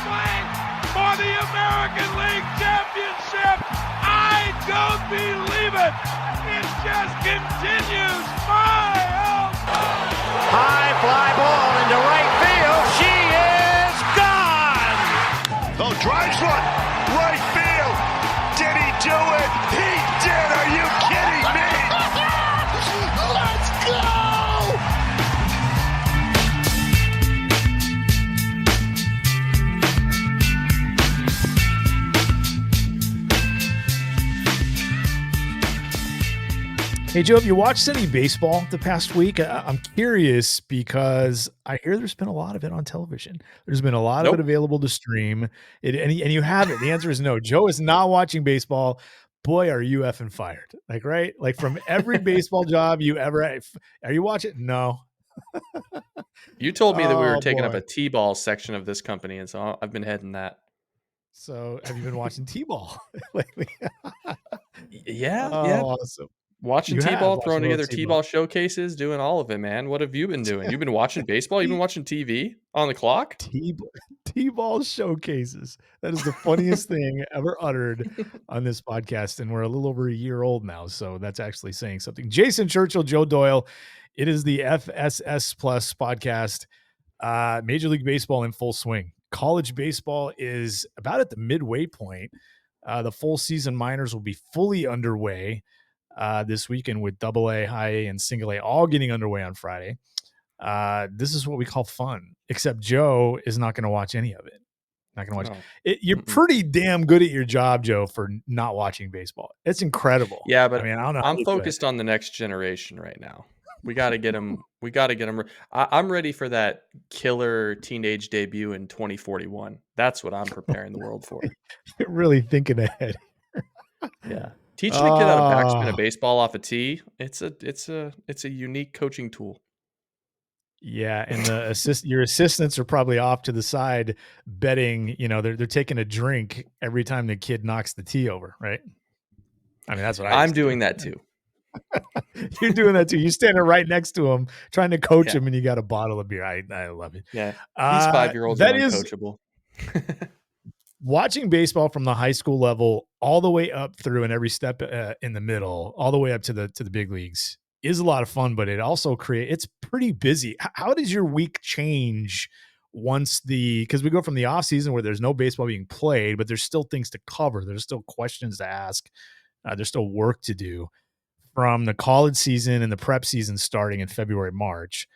playing for the American League Championship. I don't believe it. It just continues. High fly ball into right field. She is gone. Oh, drives one. Right field. Did he do it? He did. Are you kidding me? Let's go. Hey, Joe, have you watched any baseball the past week? I'm curious because I hear there's been a lot of it on television. There's been a lot of it available to stream. And you haven't. The answer is no. Joe is not watching baseball. Boy, are you effing fired. Like, right? Like from every baseball job you ever had. Are you watching? No. You told me that we were taking up a T-ball section of this company, and so I've been heading that. So have you been watching T-ball lately? Yeah. Awesome. Watching T-ball, throwing together T-ball showcases, doing all of it, man. What have you been doing? You've been watching baseball? You've been watching TV on the clock? T-ball showcases. That is the funniest thing ever uttered on this podcast, and we're a little over a year old now, so that's actually saying something. Jason Churchill, Joe Doyle. It is the FSS Plus podcast. Major League Baseball in full swing. College baseball is about at the midway point. The full season minors will be fully underway this weekend with AA, High A, and Single A all getting underway on Friday. This is what we call fun, except Joe is not going to watch any of it. Not going to watch it. You're pretty damn good at your job, Joe, for not watching baseball. It's incredible. Yeah, but I mean, I don't know. I'm focused on the next generation right now. We got to get them. We got to get them. I'm ready for that killer teenage debut in 2041. That's what I'm preparing the world for. You're really thinking ahead. Yeah. Teaching a kid how to backspin a baseball off a tee, it's a unique coaching tool. Yeah, and your assistants are probably off to the side betting, they're taking a drink every time the kid knocks the tee over, right? I mean, that's what I'm doing that too. You're doing that too. You're standing right next to him, trying to coach him, and you got a bottle of beer. I love it. Yeah, these 5-year-olds are uncoachable. Watching baseball from the high school level all the way up through and every step in the middle, all the way up to the big leagues is a lot of fun, but it also it's pretty busy. How does your week change because we go from the off season where there's no baseball being played, but there's still things to cover. There's still questions to ask. There's still work to do from the college season and the prep season starting in February, March.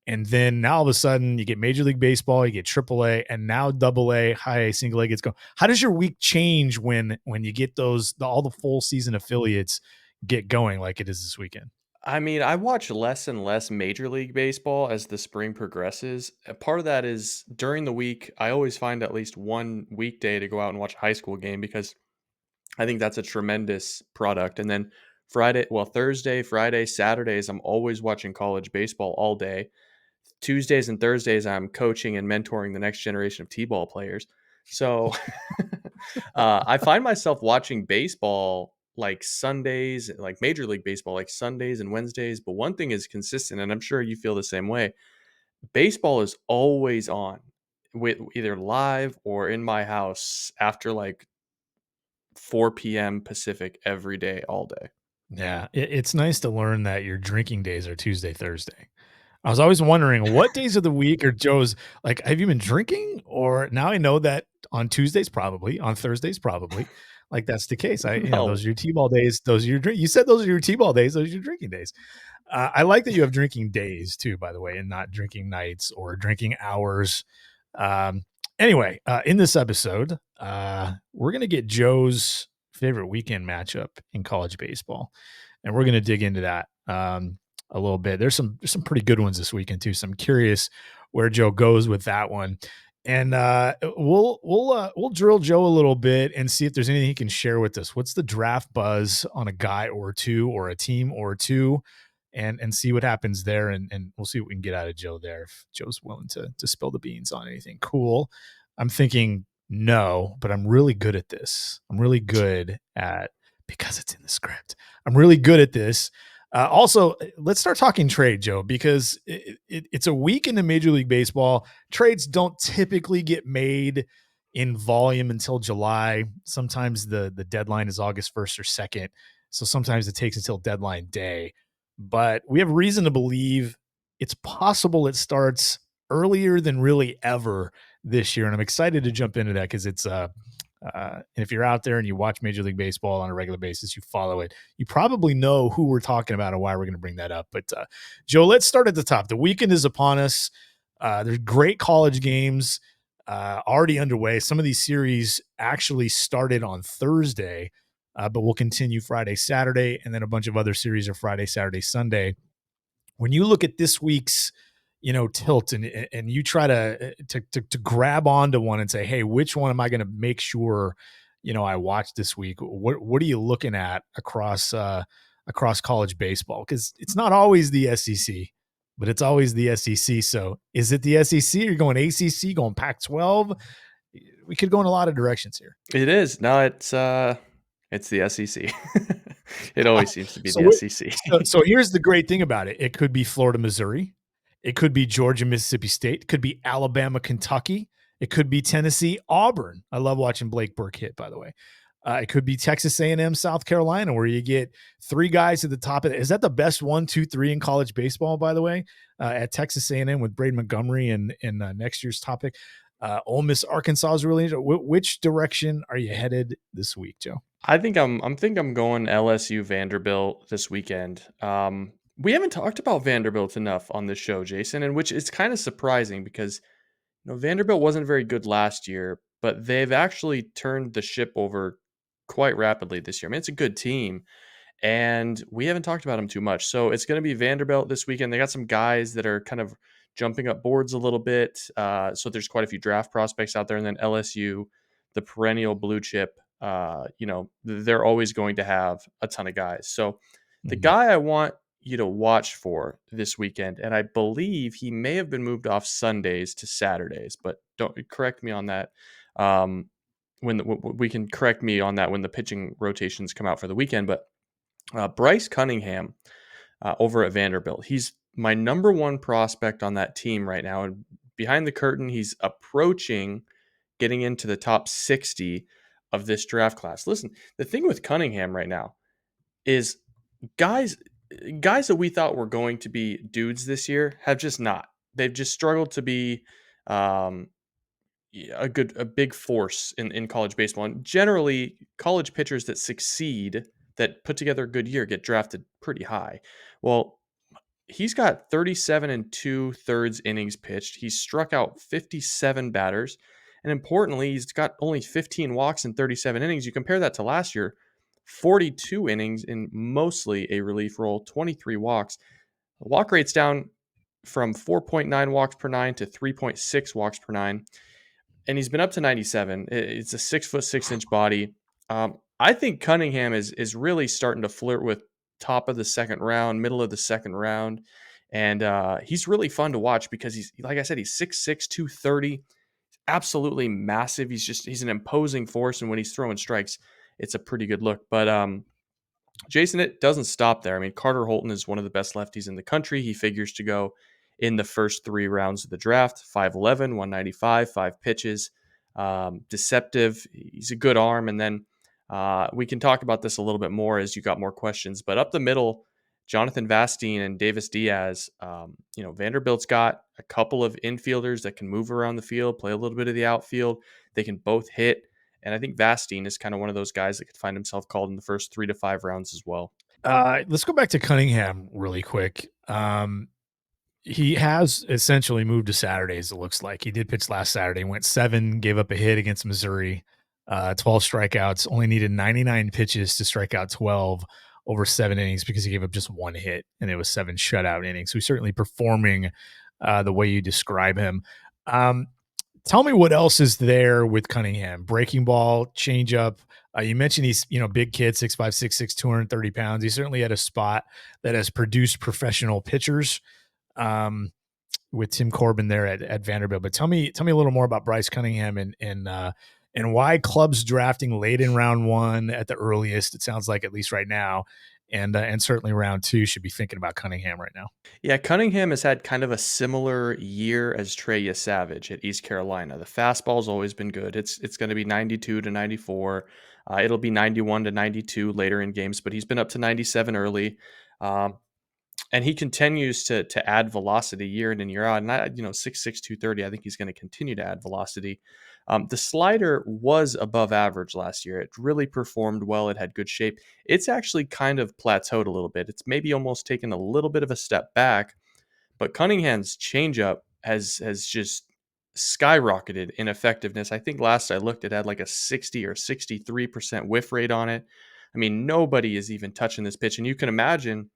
And then now all of a sudden you get Major League Baseball, you get AAA, and now AA, High A, Single A gets going. How does your week change when you get all the full season affiliates get going like it is this weekend? I mean, I watch less and less Major League Baseball as the spring progresses. Part of that is during the week, I always find at least one weekday to go out and watch a high school game because I think that's a tremendous product. And then Thursday, Friday, Saturdays, I'm always watching college baseball all day. Tuesdays and Thursdays, I'm coaching and mentoring the next generation of T-ball players. So I find myself watching baseball like Sundays, like Major League Baseball, like Sundays and Wednesdays. But one thing is consistent, and I'm sure you feel the same way. Baseball is always on, with either live or in my house after like 4 p.m. Pacific every day, all day. Yeah, it's nice to learn that your drinking days are Tuesday, Thursday. I was always wondering what days of the week are Joe's, like, have you been drinking? Or now I know that on Tuesdays, probably, on Thursdays, probably, like that's the case. Those are your T-ball days. You said those are your T-ball days. Those are your drinking days. I like that you have drinking days too, by the way, and not drinking nights or drinking hours. Anyway, in this episode, we're going to get Joe's favorite weekend matchup in college baseball, and we're going to dig into that a little bit. There's some pretty good ones this weekend too. So I'm curious where Joe goes with that one, and we'll drill Joe a little bit and see if there's anything he can share with us. What's the draft buzz on a guy or two or a team or two, and see what happens there, and we'll see what we can get out of Joe there if Joe's willing to spill the beans on anything cool. I'm thinking no, but I'm really good at this. Because it's in the script. I'm really good at this. Also, let's start talking trade, Joe, because it's a week into Major League Baseball. Trades don't typically get made, in volume until July. Sometimes the deadline is August 1st or 2nd. So sometimes it takes until deadline day. But we have reason to believe it's possible it starts earlier than really ever this year. And I'm excited to jump into that because it's and if you're out there and you watch Major League Baseball on a regular basis, you follow it, you probably know who we're talking about and why we're going to bring that up. But Joe, let's start at the top. The weekend is upon us. There's great college games already underway. Some of these series actually started on Thursday, but will continue Friday, Saturday, and then a bunch of other series are Friday, Saturday, Sunday. When you look at this week's, tilt and you try to grab onto one and say, hey, which one am I going to make sure, I watch this week? What are you looking at across college baseball? Because it's not always the SEC, but it's always the SEC. So is it the SEC? You're going ACC, going Pac-12? We could go in a lot of directions here. It is. No, it's the SEC. It always seems to be So the SEC. So here's the great thing about it. It could be Florida, Missouri. It could be Georgia, Mississippi State. It could be Alabama, Kentucky. It could be Tennessee, Auburn. I love watching Blake Burke hit, by the way. It could be Texas A&M, South Carolina, where you get three guys at the top of it. Is that the best 1, 2, 3 in college baseball, by the way? At Texas A&M with Braden Montgomery and next year's topic. Ole Miss, Arkansas is really interesting. Which direction are you headed this week, Joe? I think I'm going LSU Vanderbilt this weekend. We haven't talked about Vanderbilt enough on this show, Jason, and which is kind of surprising because Vanderbilt wasn't very good last year, but they've actually turned the ship over quite rapidly this year. I mean, it's a good team, and we haven't talked about them too much. So it's going to be Vanderbilt this weekend. They got some guys that are kind of jumping up boards a little bit. So there's quite a few draft prospects out there, and then LSU, the perennial blue chip. They're always going to have a ton of guys. So the guy I want you to watch for this weekend, and I believe he may have been moved off Sundays to Saturdays, but don't correct me on that. We can correct me on that when the pitching rotations come out for the weekend. But Bryce Cunningham over at Vanderbilt, he's my number one prospect on that team right now, and behind the curtain, he's approaching getting into the top 60 of this draft class. Listen, the thing with Cunningham right now is guys that we thought were going to be dudes this year have just not. They've just struggled to be a big force in college baseball. And generally, college pitchers that succeed, that put together a good year, get drafted pretty high. Well, he's got 37 2/3 innings pitched. He's struck out 57 batters. And importantly, he's got only 15 walks in 37 innings. You compare that to last year, 42 innings in mostly a relief role, 23 walks. The walk rate's down from 4.9 walks per nine to 3.6 walks per nine. And he's been up to 97. It's a 6'6" body. I think Cunningham is really starting to flirt with top of the second round, middle of the second round. And he's really fun to watch because he's, like I said, he's 6'6", 230. Absolutely massive. He's an imposing force, and when he's throwing strikes, it's a pretty good look. But Jason, it doesn't stop there. I mean, Carter Holton is one of the best lefties in the country. He figures to go in the first 3 rounds of the draft. 5'11", 195, 5 pitches. Deceptive. He's a good arm. And then we can talk about this a little bit more as you got more questions. But up the middle, Jonathan Vastine and Davis Diaz. Vanderbilt's got a couple of infielders that can move around the field, play a little bit of the outfield. They can both hit. And I think Vastine is kind of one of those guys that could find himself called in the first 3 to 5 rounds as well. Let's go back to Cunningham really quick. He has essentially moved to Saturdays, it looks like. He did pitch last Saturday, went 7, gave up a hit against Missouri, 12 strikeouts, only needed 99 pitches to strike out 12 over 7 innings because he gave up just 1 hit, and it was 7 shutout innings. So he's certainly performing the way you describe him. Tell me what else is there with Cunningham. Breaking ball, changeup. You mentioned he's, big kid, 6'5", 6'6", 230 pounds. He certainly had a spot that has produced professional pitchers with Tim Corbin there at Vanderbilt. But tell me a little more about Bryce Cunningham and and why clubs drafting late in round 1 at the earliest, it sounds like, at least right now, and certainly round 2 should be thinking about Cunningham right now. Yeah, Cunningham has had kind of a similar year as Trey Savage at East Carolina. The fastball's always been good. It's going to be 92 to 94. It'll be 91 to 92 later in games, but he's been up to 97 early. Um, and he continues to add velocity year in and year out. And 6'6", 230, I think he's going to continue to add velocity. The slider was above average last year. It really performed well. It had good shape. It's actually kind of plateaued a little bit. It's maybe almost taken a little bit of a step back, but Cunningham's changeup has just skyrocketed in effectiveness. I think last I looked, it had like a 60 or 63% whiff rate on it. I mean, nobody is even touching this pitch. And you can imagine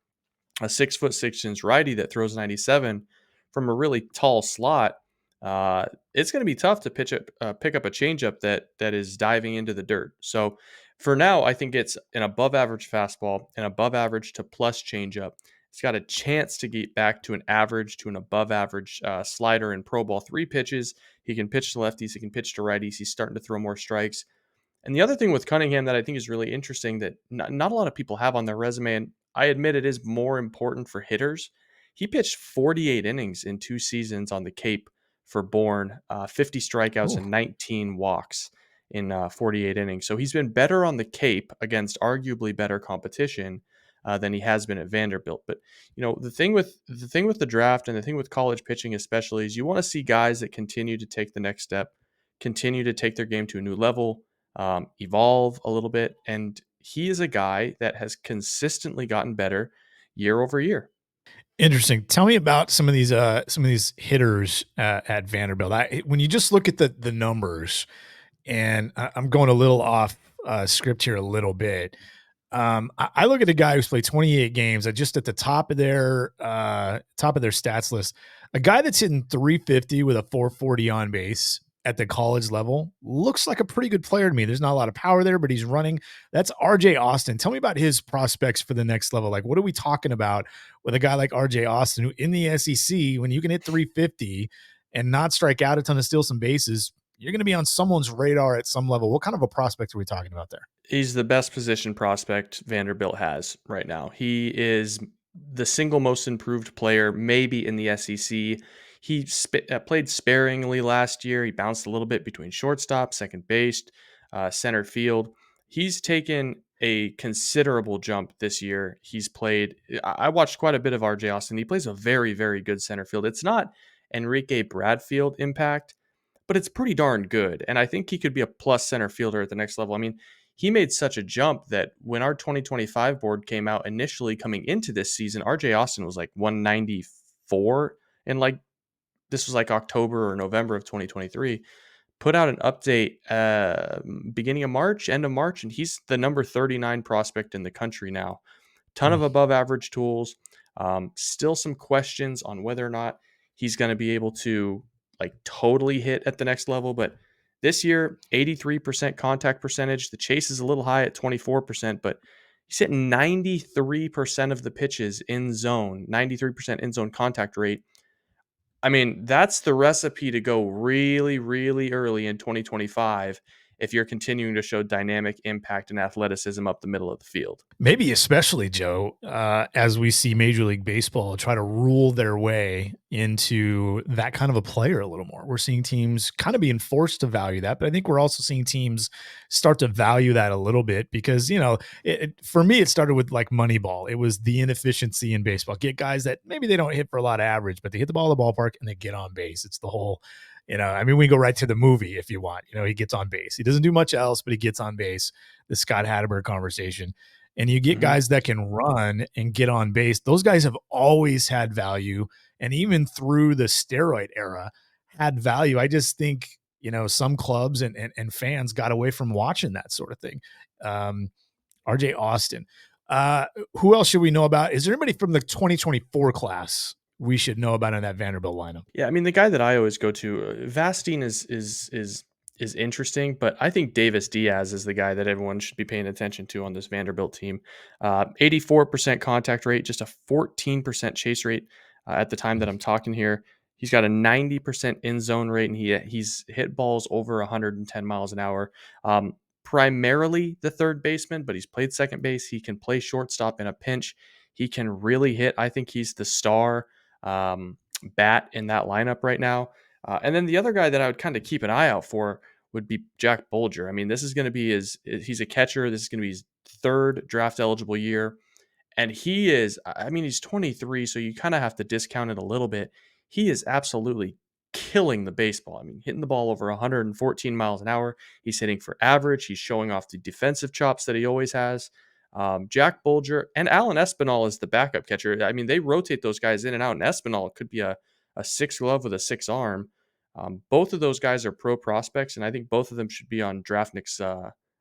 a 6'6" righty that throws 97 from a really tall slot. It's going to be tough to pick up a changeup that is diving into the dirt. So for now, I think it's an above average fastball, an above average to plus changeup. It's got a chance to get back to an average to an above average slider and pro ball 3 pitches. He can pitch to lefties. He can pitch to righties. He's starting to throw more strikes. And the other thing with Cunningham that I think is really interesting that not a lot of people have on their resume, and I admit it is more important for hitters, he pitched 48 innings in 2 seasons on the Cape for Bourne, 50 strikeouts and 19 walks in 48 innings. So he's been better on the Cape against arguably better competition than he has been at Vanderbilt. But the thing with the draft and the thing with college pitching especially is you want to see guys that continue to take the next step, continue to take their game to a new level, evolve a little bit. And he is a guy that has consistently gotten better year over year. Interesting. Tell me about some of these hitters at Vanderbilt. When you just look at the numbers, and I'm going a little off script here a little bit. I look at a guy who's played 28 games, just at the top of their stats list, a guy that's hitting 350 with a 440 on base at the college level looks like a pretty good player to me. There's not a lot of power there, but he's running. That's RJ Austin. Tell me about his prospects for the next level. Like, what are we talking about with a guy like RJ Austin, who in the SEC, when you can hit 350 and not strike out a ton of steal some bases, you're going to be on someone's radar at some level. What kind of a prospect are we talking about there? He's the best position prospect Vanderbilt has right now. He is the single most improved player, maybe in the SEC. He played sparingly last year. He bounced a little bit between shortstop, second base, center field. He's taken a considerable jump this year. He's played, I watched quite a bit of RJ Austin. He plays a very, very good center field. It's not Enrique Bradfield impact, but it's pretty darn good. And I think he could be a plus center fielder at the next level. I mean, he made such a jump that when our 2025 board came out initially coming into this season, RJ Austin was like 194. And this was like October or November of 2023. Put out an update beginning of March, end of March, and he's the number 39 prospect in the country now. Ton of above average tools. Still some questions on whether or not he's going to be able to totally hit at the next level. But this year, 83% contact percentage. The chase is a little high at 24%, but he's hitting 93% of the pitches in zone, 93% in zone contact rate. I mean, that's the recipe to go really, really early in 2025 if you're continuing to show dynamic impact and athleticism up the middle of the field. Maybe especially, Joe, as we see Major League Baseball try to rule their way into that kind of a player a little more. We're seeing teams kind of being forced to value that, but I think we're also seeing teams start to value that a little bit because, for me, it started with like Moneyball. It was the inefficiency in baseball. Get guys that maybe they don't hit for a lot of average, but they hit the ball in the ballpark and they get on base. It's the whole, we go right to the movie if you want. He gets on base. He doesn't do much else, but he gets on base. The Scott Hatteberg conversation. And you get guys that can run and get on base. Those guys have always had value. And even through the steroid era had value. I just think, some clubs and fans got away from watching that sort of thing. RJ Austin. Who else should we know about? Is there anybody from the 2024 class we should know about in that Vanderbilt lineup? Yeah, I mean, the guy that I always go to, Vastine is interesting, but I think Davis Diaz is the guy that everyone should be paying attention to on this Vanderbilt team. 84% contact rate, just a 14% chase rate at the time that I'm talking here. He's got a 90% in zone rate, and he's hit balls over 110 miles an hour. Primarily the third baseman, but he's played second base. He can play shortstop in a pinch. He can really hit. I think he's the star bat in that lineup right now. And then the other guy that I would kind of keep an eye out for would be Jack Bolger. I mean, this is going to be he's a catcher. This is going to be his third draft eligible year. And he's 23, so you kind of have to discount it a little bit. He is absolutely killing the baseball. I mean, hitting the ball over 114 miles an hour. He's hitting for average. He's showing off the defensive chops that he always has. Jack Bolger and Alan Espinal is the backup catcher. I mean, they rotate those guys in and out, and Espinal could be a six glove with a six arm. Both of those guys are pro prospects, and I think both of them should be on Draftnik's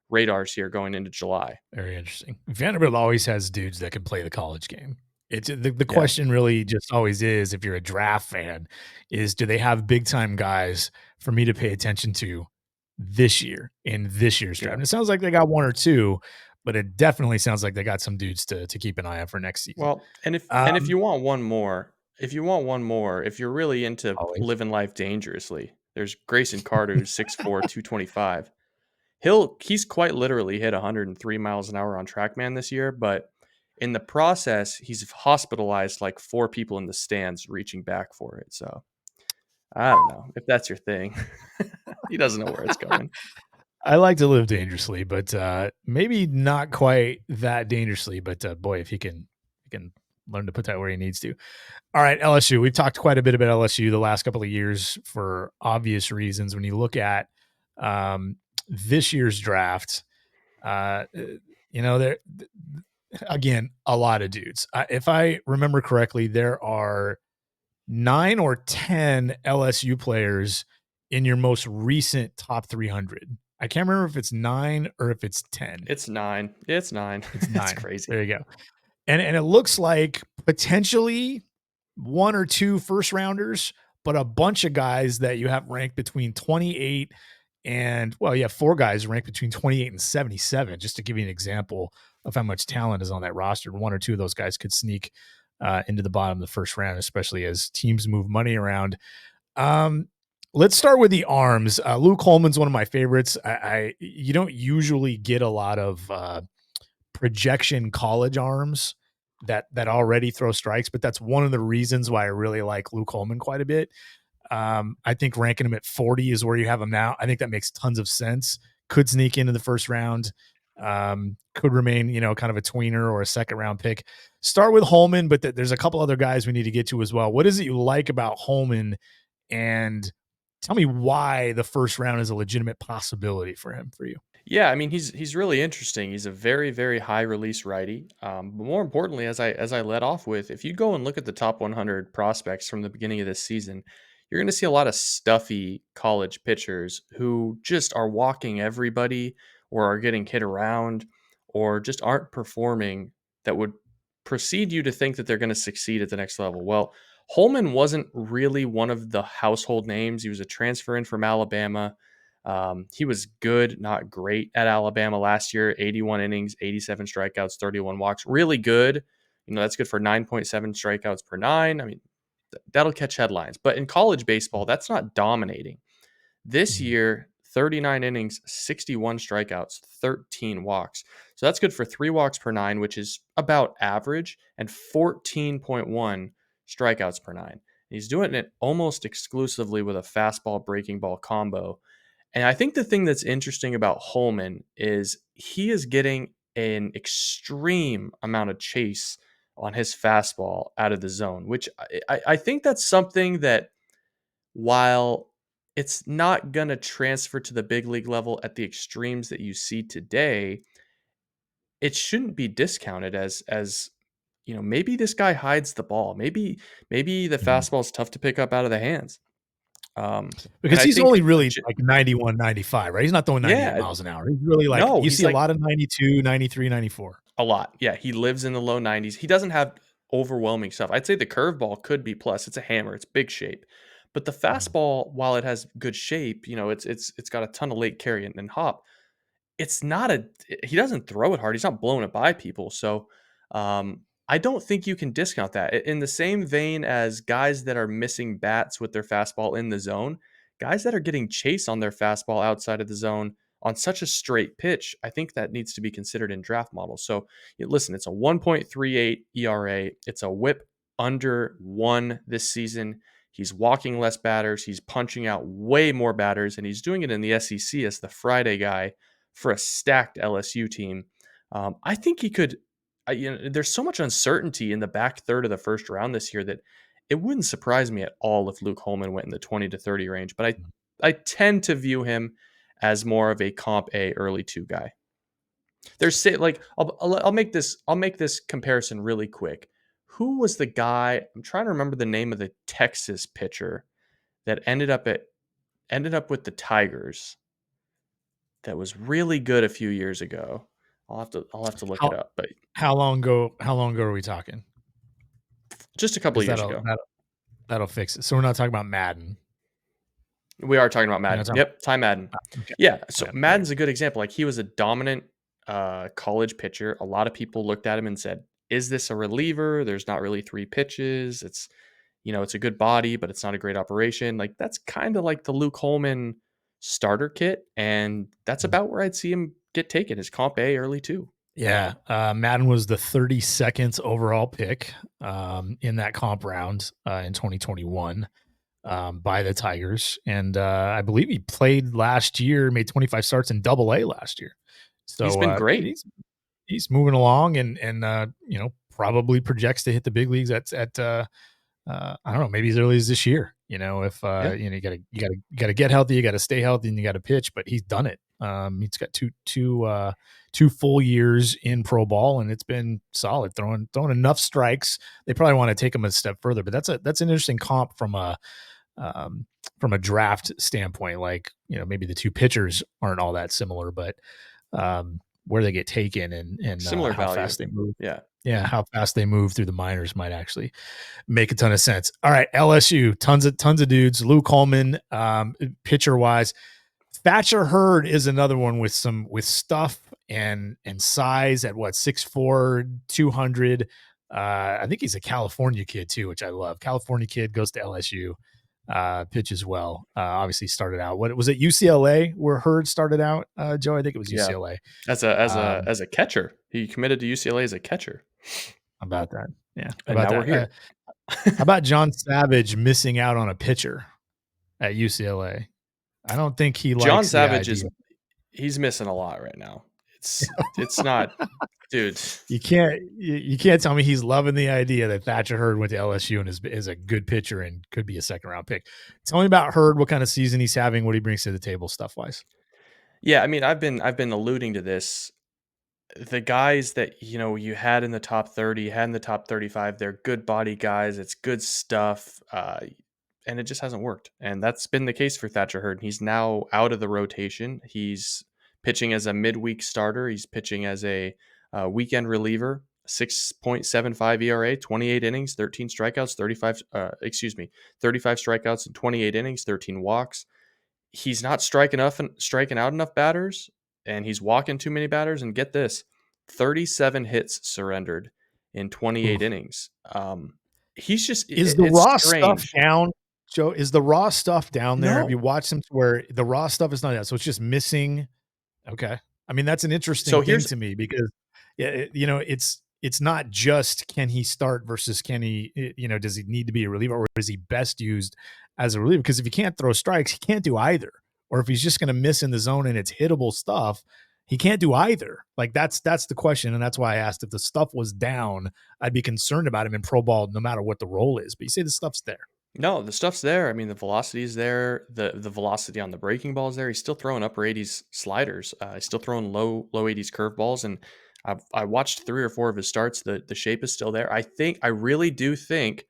radars here going into July. Very interesting. Vanderbilt always has dudes that can play the college game. It's the question really just always is, if you're a draft fan, is do they have big time guys for me to pay attention to this year in this year's draft? And it sounds like they got one or two, but it definitely sounds like they got some dudes to keep an eye on for next season. Well, and if you want one more, if you're really into always. living life dangerously, there's Grayson Carter, who's 6'4", 225. He's quite literally hit 103 miles an hour on TrackMan this year, but in the process, he's hospitalized like 4 people in the stands reaching back for it. So I don't know if that's your thing. He doesn't know where it's going. I like to live dangerously, but maybe not quite that dangerously. But boy, if he can learn to put that where he needs to. All right, LSU. We've talked quite a bit about LSU the last couple of years for obvious reasons. When you look at this year's draft, there again, a lot of dudes. If I remember correctly, there are 9 or 10 LSU players in your most recent top 300. I can't remember if it's 9 or if it's 10. It's 9. It's 9. It's 9. It's crazy. There you go. And it looks like potentially 1 or 2 first rounders, but a bunch of guys that you have ranked between 28 and 4 guys ranked between 28 and 77, just to give you an example of how much talent is on that roster. 1 or 2 of those guys could sneak into the bottom of the first round, especially as teams move money around. Let's start with the arms. Luke Holman's one of my favorites. You don't usually get a lot of projection college arms that already throw strikes, but that's one of the reasons why I really like Luke Holman quite a bit. I think ranking him at 40 is where you have him now. I think that makes tons of sense. Could sneak into the first round. Could remain, kind of a tweener or a second round pick. Start with Holman, but there's a couple other guys we need to get to as well. What is it you like about Holman? And tell me why the first round is a legitimate possibility for you. Yeah, I mean, he's really interesting. He's a very, very high release righty. But more importantly, as I led off with, if you go and look at the top 100 prospects from the beginning of this season, you're going to see a lot of stuffy college pitchers who just are walking everybody or are getting hit around or just aren't performing that would precede you to think that they're going to succeed at the next level. Well, Holman wasn't really one of the household names. He was a transfer in from Alabama. He was good, not great at Alabama last year. 81 innings, 87 strikeouts, 31 walks. Really good. That's good for 9.7 strikeouts per 9. I mean, that'll catch headlines. But in college baseball, that's not dominating. This year, 39 innings, 61 strikeouts, 13 walks. So that's good for 3 walks per 9, which is about average, and 14.1 strikeouts per 9. And he's doing it almost exclusively with a fastball breaking ball combo. And I think the thing that's interesting about Holman is he is getting an extreme amount of chase on his fastball out of the zone, which I think that's something that, while it's not going to transfer to the big league level at the extremes that you see today, it shouldn't be discounted as maybe this guy hides the ball. Maybe the fastball is tough to pick up out of the hands. Because he's only really like 91, 95, right? He's not throwing 98 miles an hour. He's really like, you see a lot of 92, 93, 94. A lot. Yeah. He lives in the low 90s. He doesn't have overwhelming stuff. I'd say the curveball could be plus. It's a hammer. It's big shape. But the fastball, while it has good shape, it's got a ton of late carry and hop. It's not he doesn't throw it hard. He's not blowing it by people. So I I don't think you can discount that. In the same vein as guys that are missing bats with their fastball in the zone, guys that are getting chase on their fastball outside of the zone on such a straight pitch, I think that needs to be considered in draft models. So, listen, it's a 1.38 ERA. It's a whip under 1 this season. He's walking less batters. He's punching out way more batters, and he's doing it in the SEC as the Friday guy for a stacked LSU team. I think he could. There's so much uncertainty in the back third of the first round this year that it wouldn't surprise me at all if Luke Holman went in the 20 to 30 range. But I tend to view him as more of a comp A early 2 guy. There's like I'll make this comparison really quick. Who was the guy? I'm trying to remember the name of the Texas pitcher that ended up with the Tigers. That was really good a few years ago. I'll have to look it up, but How long ago are we talking? just a couple of years That'll, ago. that'll fix it. So we're not talking about Madden. We are talking about Madden. Yep, Ty Madden. Okay. Yeah, so Madden's a good example. Like, he was a dominant college pitcher. A lot of people looked at him and said, "Is this a reliever? There's not really 3 pitches. It's it's a good body, but it's not a great operation." Like, that's kind of like the Luke Holman starter kit, and that's about where I'd see him get taken, as comp A early 2. Yeah, Madden was the 32nd overall pick in that comp round in 2021 by the Tigers, and I believe he played last year, made 25 starts in Double-A last year. So He's been great. He's moving along, and probably projects to hit the big leagues at I don't know, maybe as early as this year. If you gotta get healthy, you gotta stay healthy, and you gotta pitch. But he's done it. He's got two full years in pro ball, and it's been solid, throwing enough strikes. They probably want to take him a step further, but that's an interesting comp from a draft standpoint. Like, maybe the 2 pitchers aren't all that similar, but where they get taken and Similar how value. fast they move. Yeah, how fast they move through the minors might actually make a ton of sense. All right, LSU, tons of dudes. Luke Holman, pitcher wise. Thatcher Hurd is another one with stuff and size at 6'4", 200. I think he's a California kid too, which I love. California kid, goes to LSU, pitches well. Obviously started out. What was it, UCLA where Hurd started out? Joe, I think it was UCLA. As a catcher. He committed to UCLA as a catcher. How about that? Yeah. And now we're here. How about John Savage missing out on a pitcher at UCLA? I don't think he likes John Savage he's missing a lot right now. It's not, dude. You can't tell me he's loving the idea that Thatcher Hurd went to LSU and is a good pitcher and could be a second round pick. Tell me about Hurd, what kind of season he's having, what he brings to the table stuff wise. Yeah, I mean, I've been alluding to this. The guys that you had in the top 30, had in the top 35, they're good body guys. It's good stuff, and it just hasn't worked. And that's been the case for Thatcher Hurd. He's now out of the rotation. He's pitching as a midweek starter. He's pitching as a weekend reliever. 6.75 ERA, 28 innings, 13 strikeouts, 35 strikeouts in 28 innings, 13 walks. He's not striking out enough batters, and he's walking too many batters. And get this, 37 hits surrendered in 28 innings. He's just is the raw strange. stuff down, Joe? Is the raw stuff down there? No. Have you watched them where the raw stuff is not out, so it's just missing? Okay, I mean that's an interesting thing to me because it's not just can he start versus can he does he need to be a reliever, or is he best used as a reliever? Because if he can't throw strikes, he can't do either. Or if he's just going to miss in the zone and it's hittable stuff, he can't do either. Like that's the question, and that's why I asked if the stuff was down, I'd be concerned about him in pro ball no matter what the role is. But you say the stuff's there. No, the stuff's there. I mean, the velocity is there. The velocity on the breaking ball is there. He's still throwing upper 80s sliders. He's still throwing low 80s curveballs. And I watched 3 or 4 of his starts. The shape is still there. I really do think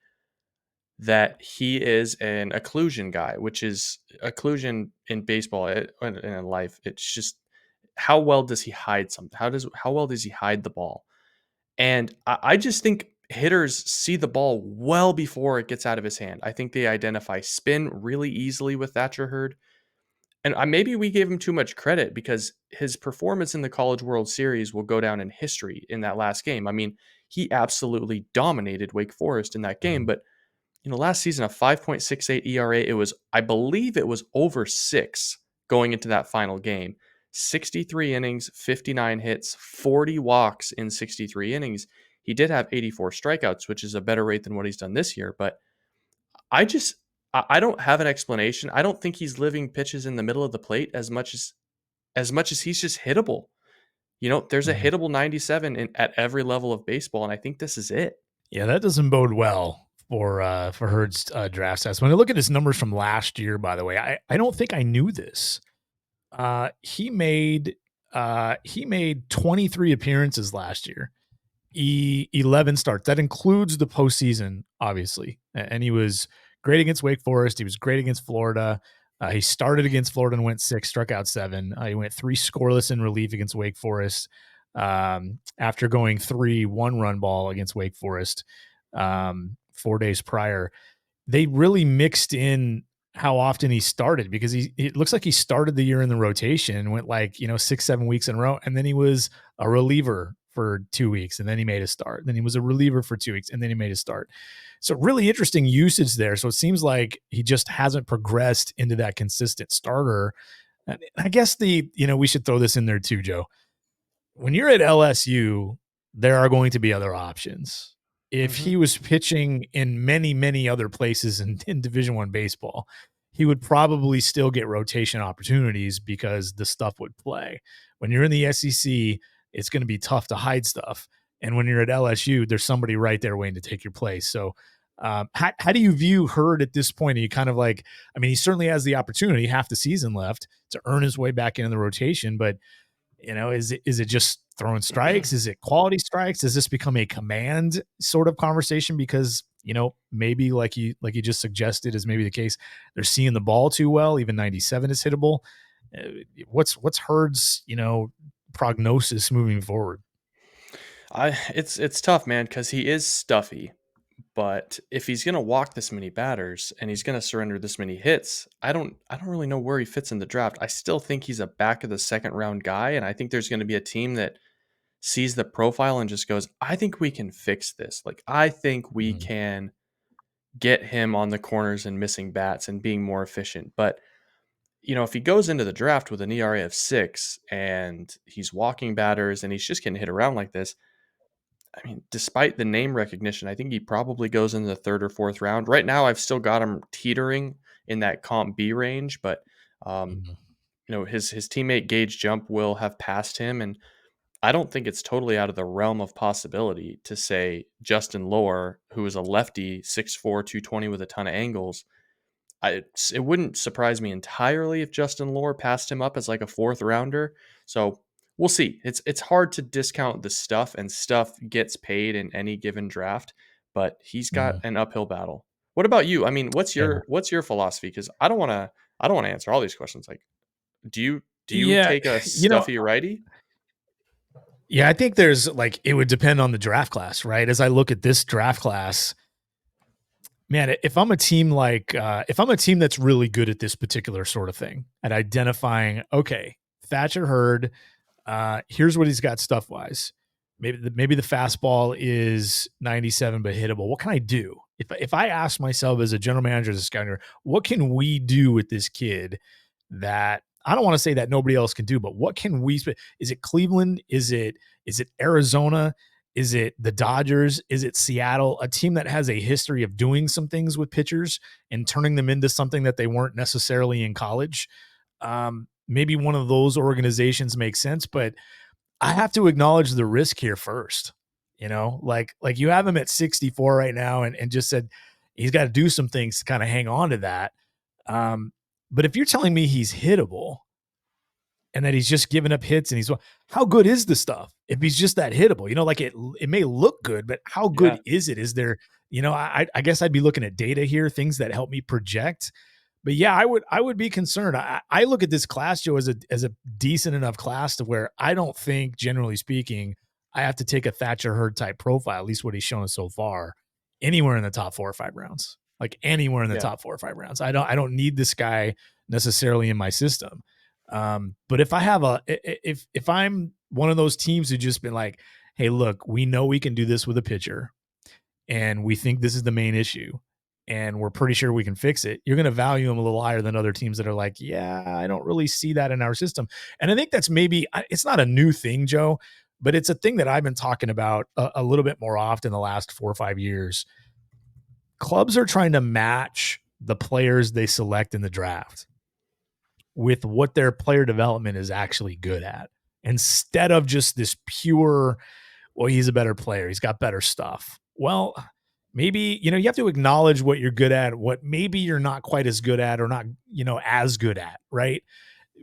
that he is an occlusion guy, which is occlusion in baseball and in life. It's just how well does he hide something? How well does he hide the ball? And I just think hitters see the ball well before it gets out of his hand. I think they identify spin really easily with Thatcher Hurd. And maybe we gave him too much credit because his performance in the College World Series will go down in history in that last game. I mean, he absolutely dominated Wake Forest in that game. But last season, a 5.68 ERA, I believe it was over 6 going into that final game. 63 innings, 59 hits, 40 walks in 63 innings. He did have 84 strikeouts, which is a better rate than what he's done this year. But I don't have an explanation. I don't think he's living pitches in the middle of the plate as much as he's just hittable. There's a hittable 97 at every level of baseball, and I think this is it. Yeah, that doesn't bode well for Hurd's draft stats. When I look at his numbers from last year, by the way, I don't think I knew this. He made 23 appearances last year. 11 starts. That includes the postseason, obviously. And he was great against Wake Forest. He was great against Florida. He started against Florida and went 6, struck out 7. He went 3 scoreless in relief against Wake Forest after going 3 one-run ball against Wake Forest 4 days prior. They really mixed in how often he started, because it looks like he started the year in the rotation and went 6-7 weeks in a row, and then he was a reliever for 2 weeks, and then he made a start. Then he was a reliever for 2 weeks, and then he made a start. So really interesting usage there. So it seems like he just hasn't progressed into that consistent starter. And I guess we should throw this in there too, Joe. When you're at LSU, there are going to be other options. If he was pitching in many, many other places in Division I baseball, he would probably still get rotation opportunities because the stuff would play. When you're in the SEC, it's going to be tough to hide stuff. And when you're at LSU, there's somebody right there waiting to take your place. So how do you view Hurd at this point? Are you kind of he certainly has the opportunity, half the season left, to earn his way back into the rotation, but is it just throwing strikes? Is it quality strikes? Does this become a command sort of conversation? Because, maybe like you just suggested is maybe the case, they're seeing the ball too well. Even 97 is hittable. What's Hurd's, prognosis moving forward? It's tough, man, because he is stuffy. But if he's going to walk this many batters and he's going to surrender this many hits, I don't really know where he fits in the draft. I still think he's a back of the second round guy, and I think there's going to be a team that sees the profile and just goes, I think we can fix this. I think we can get him on the corners and missing bats and being more efficient. But if he goes into the draft with an ERA of 6 and he's walking batters and he's just getting hit around like this, I mean, despite the name recognition, I think he probably goes in the 3rd or 4th round. Right now, I've still got him teetering in that comp B range, but his teammate Gage Jump will have passed him, and I don't think it's totally out of the realm of possibility to say Justin Lohr, who is a lefty, 6'4", 220 with a ton of angles. It wouldn't surprise me entirely if Justin Lohr passed him up as a 4th rounder. So we'll see. It's hard to discount the stuff, and stuff gets paid in any given draft, but he's got an uphill battle. What about you? I mean, what's your philosophy? Because I don't want to answer all these questions. Do you take a stuffy righty? Yeah, I think there's it would depend on the draft class, right? As I look at this draft class, man, if I'm a team that's really good at this particular sort of thing, at identifying, okay, Thatcher Hurd, here's what he's got stuff wise. Maybe the fastball is 97 but hittable. What can I do? If I ask myself as a general manager, as a scouter, what can we do with this kid that I don't want to say that nobody else can do, but what can we? Is it Cleveland? Is it Arizona? Is it the Dodgers? Is it Seattle? A team that has a history of doing some things with pitchers and turning them into something that they weren't necessarily in college. Maybe one of those organizations makes sense, but I have to acknowledge the risk here first. Like you have him at 64 right now and just said he's got to do some things to kind of hang on to that. But if you're telling me he's hittable and that he's just giving up hits and how good is the stuff? If he's just that hittable, it may look good, but how good is it? Is there, I guess I'd be looking at data here, things that help me project. But yeah, I would be concerned. I look at this class, Joe, as a decent enough class to where I don't think, generally speaking, I have to take a Thatcher Hurd type profile, at least what he's shown us so far, anywhere in the top 4 or 5 rounds. Anywhere in the top 4 or 5 rounds. I don't need this guy necessarily in my system. But if I have if I'm one of those teams who just been hey, look, we know we can do this with a pitcher, and we think this is the main issue, and we're pretty sure we can fix it, you're going to value him a little higher than other teams that are like, yeah, I don't really see that in our system. And I think that's maybe, it's not a new thing, Joe, but it's a thing that I've been talking about a little bit more often the last 4 or 5 years. Clubs are trying to match the players they select in the draft with what their player development is actually good at, instead of just this pure, well, he's a better player, he's got better stuff. Well, maybe, you have to acknowledge what you're good at, what maybe you're not quite as good at, or not, as good at, right?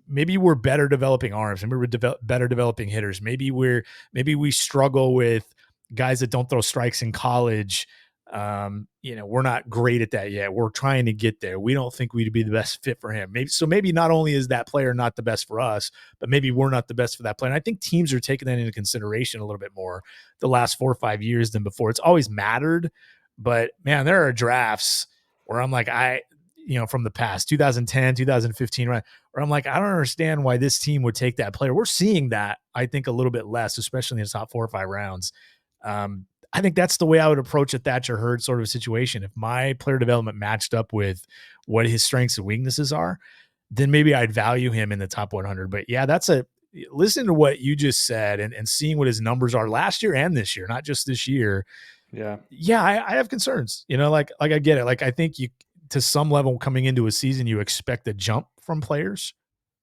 Maybe we're better developing arms, maybe we're better developing hitters. Maybe we struggle with guys that don't throw strikes in college. We're not great at that yet. We're trying to get there. We don't think we'd be the best fit for him. Maybe not only is that player not the best for us, but maybe we're not the best for that player. And I think teams are taking that into consideration a little bit more the last 4 or 5 years than before. It's always mattered, but man, there are drafts where I'm like, from the past 2010, 2015, right, where I'm like, I don't understand why this team would take that player. We're seeing that, I think, a little bit less, especially in the top 4 or 5 rounds. I think that's the way I would approach a Thatcher Hurd sort of situation. If my player development matched up with what his strengths and weaknesses are, then maybe I'd value him in the top 100. But yeah, listen to what you just said and seeing what his numbers are last year and this year, not just this year. Yeah. Yeah, I have concerns, like I get it. Like, I think to some level coming into a season, you expect a jump from players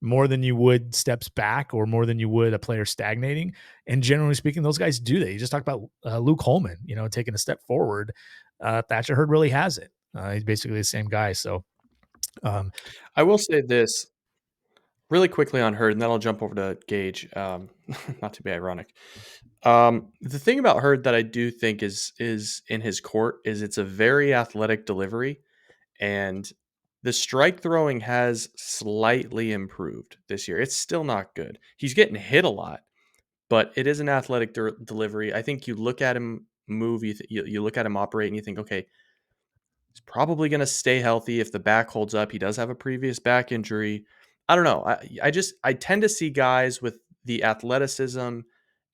more than you would steps back, or more than you would a player stagnating. And generally speaking, those guys do that. You just talked about Luke Holman, taking a step forward. Thatcher Hurd really has it. He's basically the same guy. So I will say this really quickly on Hurd, and then I'll jump over to Gage. Not to be ironic. The thing about Hurd that I do think is in his court is it's a very athletic delivery, and the strike throwing has slightly improved this year. It's still not good. He's getting hit a lot, but it is an athletic delivery. I think you look at him move, you look at him operate, and you think, okay, he's probably going to stay healthy if the back holds up. He does have a previous back injury. I don't know. I tend to see guys with the athleticism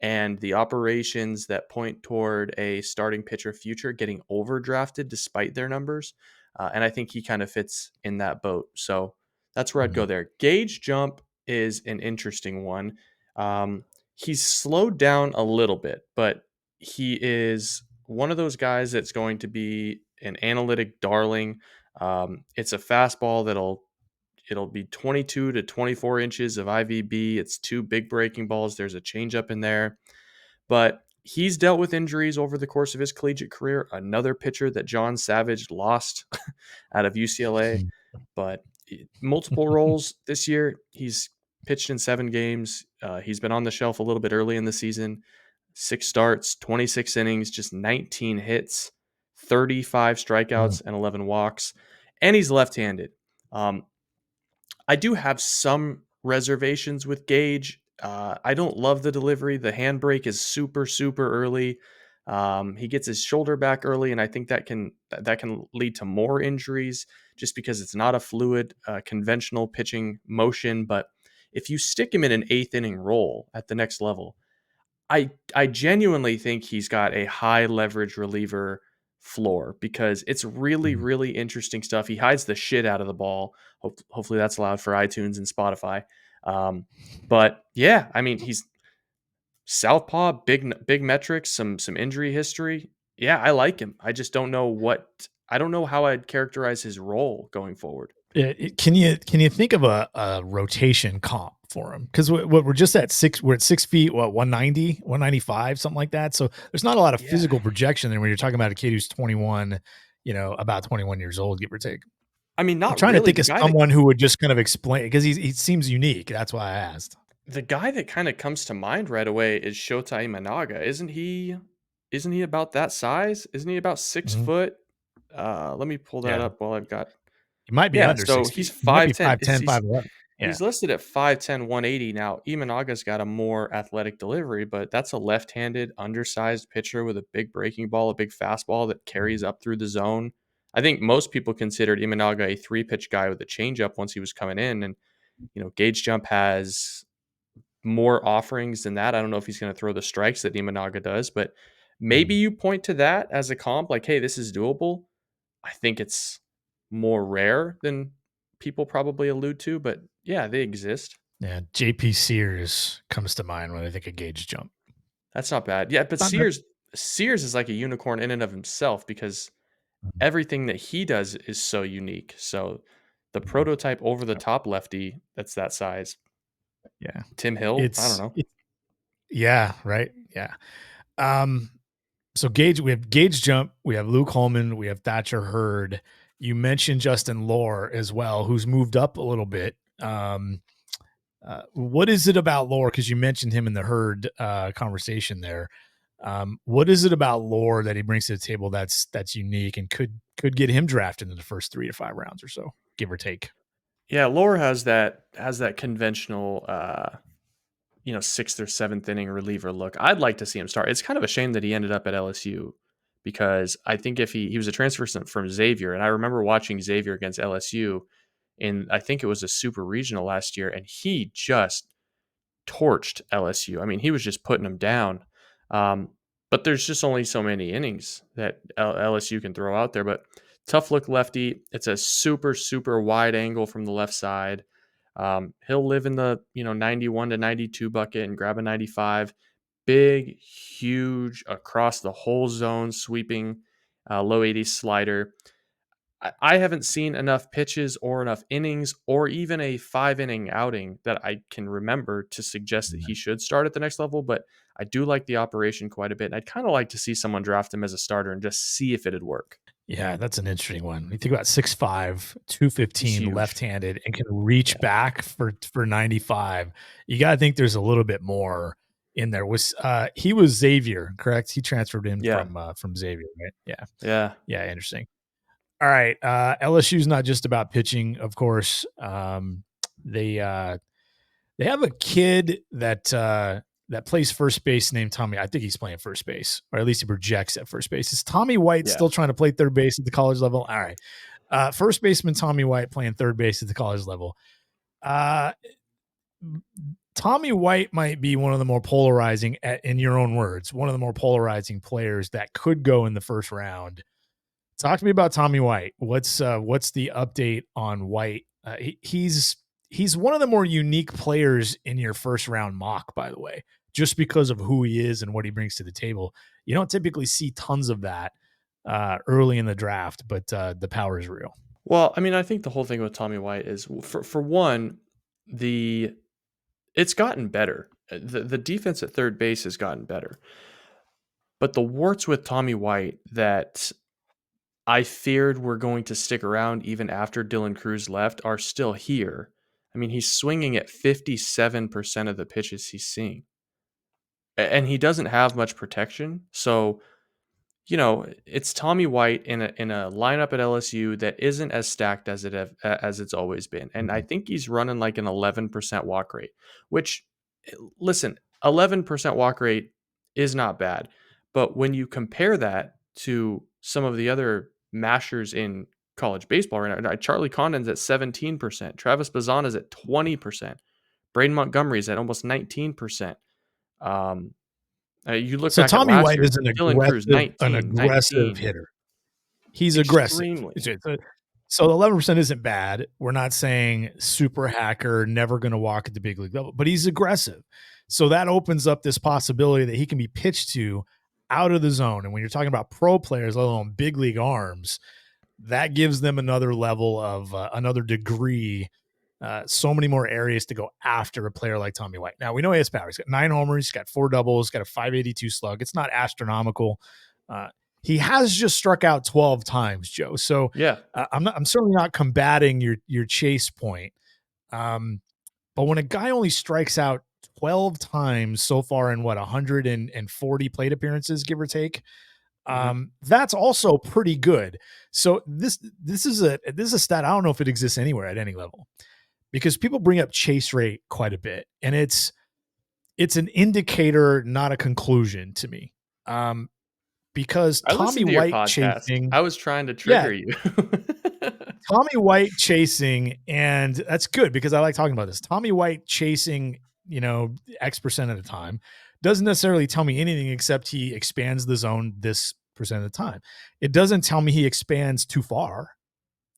and the operations that point toward a starting pitcher future getting overdrafted despite their numbers. And I think he kind of fits in that boat. So that's where I'd go there. Gage jump is an interesting one. He's slowed down a little bit, but he is one of those guys that's going to be an analytic darling. It's a fastball it'll be 22 to 24 inches of IVB. It's 2 big breaking balls. There's a changeup in there, but he's dealt with injuries over the course of his collegiate career. Another pitcher that John Savage lost out of UCLA, but multiple roles this year. He's pitched in 7 games. He's been on the shelf a little bit early in the season. 6 starts, 26 innings, just 19 hits, 35 strikeouts, and 11 walks. And he's left-handed. I do have some reservations with Gage. I don't love the delivery. The handbrake is super, super early. He gets his shoulder back early, and I think that can lead to more injuries just because it's not a fluid, conventional pitching motion. But if you stick him in an 8th inning role at the next level, I genuinely think he's got a high leverage reliever floor because it's really, really interesting stuff. He hides the shit out of the ball. Hopefully that's allowed for iTunes and Spotify. But yeah, I mean, he's southpaw, big metrics, some injury history. Yeah, I like him. I just don't know how I'd characterize his role going forward. Can you think of a rotation comp for him? Because we're just at 6. We're at 6 feet. What, 190, 195, something like that. So there's not a lot of physical projection there when you're talking about a kid who's 21, about 21 years old, give or take. I mean, not I'm trying really. to think of someone who would just kind of explain, because he seems unique. That's why I asked. The guy that kind of comes to mind right away is Shota Imanaga. Isn't he about that size? Isn't he about 6 foot? Let me pull that up while I've got. He might be under so 6 he's feet. He might be 5'10", 5'11". Yeah. He's listed at 5'10", 180. Now, Imanaga's got a more athletic delivery, but that's a left-handed, undersized pitcher with a big breaking ball, a big fastball that carries up through the zone. I think most people considered Imanaga a 3-pitch guy with a changeup once he was coming in. And, Gage Jump has more offerings than that. I don't know if he's going to throw the strikes that Imanaga does, but maybe Mhm. you point to that as a comp, like, hey, this is doable. I think it's more rare than people probably allude to, but yeah, they exist. Yeah, JP Sears comes to mind when I think of Gage jump. That's not bad. Yeah, but Not bad. Sears is like a unicorn in and of himself because Mhm. everything that he does is so unique. So the prototype over the top lefty that's that size, Yeah. Tim Hill, I don't It's know. yeah, right. Yeah. Um, so we have Gage jump, we have Luke Holman, we have Thatcher Hurd. You mentioned Justin Lohr as well, who's moved up a little bit. What is it about Lohr? Because you mentioned him in the Hurd conversation there. What is it about Lohr that he brings to the table that's unique and could get him drafted in the first 3 to 5 rounds or so, give or take? Yeah, Lohr has that conventional sixth or seventh inning reliever look. I'd like to see him start. It's kind of a shame that he ended up at LSU because I think if he was a transfer from Xavier, and I remember watching Xavier against LSU, and I think it was a super regional last year, and he just torched LSU. I mean, he was just putting them down. Um, but there's just only so many innings that LSU can throw out there. But tough look lefty. It's a super, super wide angle from the left side. He'll live in the 91 to 92 bucket and grab a 95. Big, huge, across the whole zone, sweeping, low 80s slider. I haven't seen enough pitches or enough innings or even a 5 inning outing that I can remember to suggest that he should start at the next level. But I do like the operation quite a bit. And I'd kind of like to see someone draft him as a starter and just see if it'd work. Yeah, that's an interesting one. You think about 6'5", He's 215 huge. left-handed and can reach Yeah. back for 95. You got to think there's a little bit more in there. He was Xavier, correct? He transferred in Yeah. from Xavier, right? Yeah. Yeah. Yeah, interesting. All right, LSU's not just about pitching, of course. They have a kid that plays first base named Tommy. I think he's playing first base, or at least he projects at first base. Is Tommy White Yeah. still trying to play third base at the college level? All right. First baseman Tommy White playing third base at the college level. Tommy White might be one of the more polarizing, in your own words, one of the more polarizing players that could go in the first round. Talk to me about Tommy White. What's the update on White? He's one of the more unique players in your first round mock, by the way, just because of who he is and what he brings to the table. You don't typically see tons of that early in the draft, but the power is real. Well, I mean, I think the whole thing with Tommy White is for one, it's gotten better. The defense at third base has gotten better. But the warts with Tommy White that I feared were going to stick around even after Dylan Cruz left are still here. I mean, he's swinging at 57% of the pitches he's seeing. And he doesn't have much protection. So, it's Tommy White in a lineup at LSU that isn't as stacked as as it's always been. And I think he's running like an 11% walk rate, which, listen, 11% walk rate is not bad. But when you compare that to some of the other mashers in college baseball right now, Charlie Condon's at 17%, Travis Bazana's at 20%, Braden Montgomery's at almost 19%. You look So back at Tommy last White year, is Dylan Cruz, an 19, aggressive 19. hitter. He's aggressive. Extremely. So 11% isn't bad. We're not saying super hacker, never going to walk at the big league level, but he's aggressive. So that opens up this possibility that he can be pitched to out of the zone. And when you're talking about pro players, let alone big league arms, that gives them another level of another degree. So many more areas to go after a player like Tommy White. Now we know he has power. He's got 9 homers, he's got 4 doubles, got a 582 slug. It's not astronomical. He has just struck out 12 times, Joe. So Yeah. I'm certainly not combating your chase point. But when a guy only strikes out 12 times so far in 140 plate appearances, give or take, that's also pretty good. So this is a stat. I don't know if it exists anywhere at any level, because people bring up chase rate quite a bit, and it's an indicator, not a conclusion to me. Because I Tommy listened to your White podcast. chasing, I was trying to trigger you. Tommy White chasing, and that's good because I like talking about this. Tommy White chasing, X percent of the time, doesn't necessarily tell me anything except he expands the zone this percent of the time. It doesn't tell me he expands too far.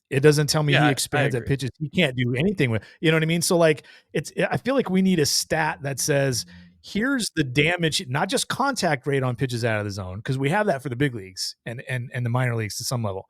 It doesn't tell me he Yeah, I expands at agree. pitches he can't do anything with. You know what I mean? So like I feel like we need a stat that says here's the damage, not just contact rate on pitches out of the zone, because we have that for the big leagues and the minor leagues to some level.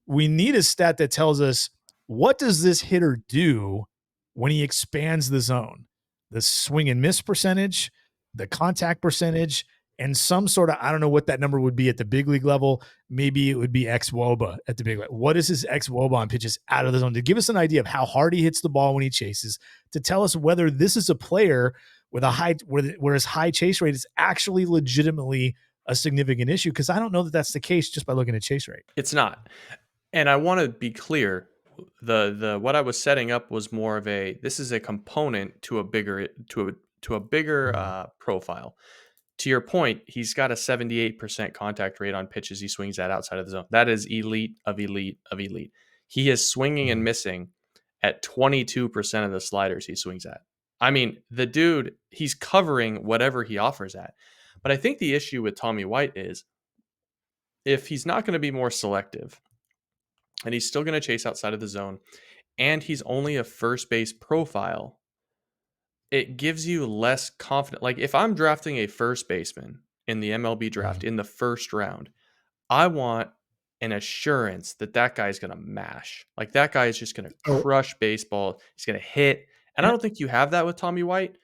We need a stat that tells us what does this hitter do when he expands the zone, the swing and miss percentage, the contact percentage, and some sort of, I don't know what that number would be at the big league level. Maybe it would be xWOBA at the big league. What is his xWOBA on pitches out of the zone to give us an idea of how hard he hits the ball when he chases, to tell us whether this is a player with a high, where his high chase rate is actually legitimately a significant issue. Cause I don't know that that's the case just by looking at chase rate. It's not. And I want to be clear, the what I was setting up was more of this is a component to a bigger profile. To your point, he's got a 78% contact rate on pitches he swings at outside of the zone. That is elite of elite of elite. He is swinging and missing at 22% of the sliders he swings at. I mean, the dude, he's covering whatever he offers at. But I think the issue with Tommy White is if he's not going to be more selective, and he's still going to chase outside of the zone, and he's only a first base profile, it gives you less confidence. Like if I'm drafting a first baseman in the MLB draft in the first round, I want an assurance that that guy's going to mash. Like that guy is just going to crush baseball. He's going to hit. And I don't think you have that with Tommy White.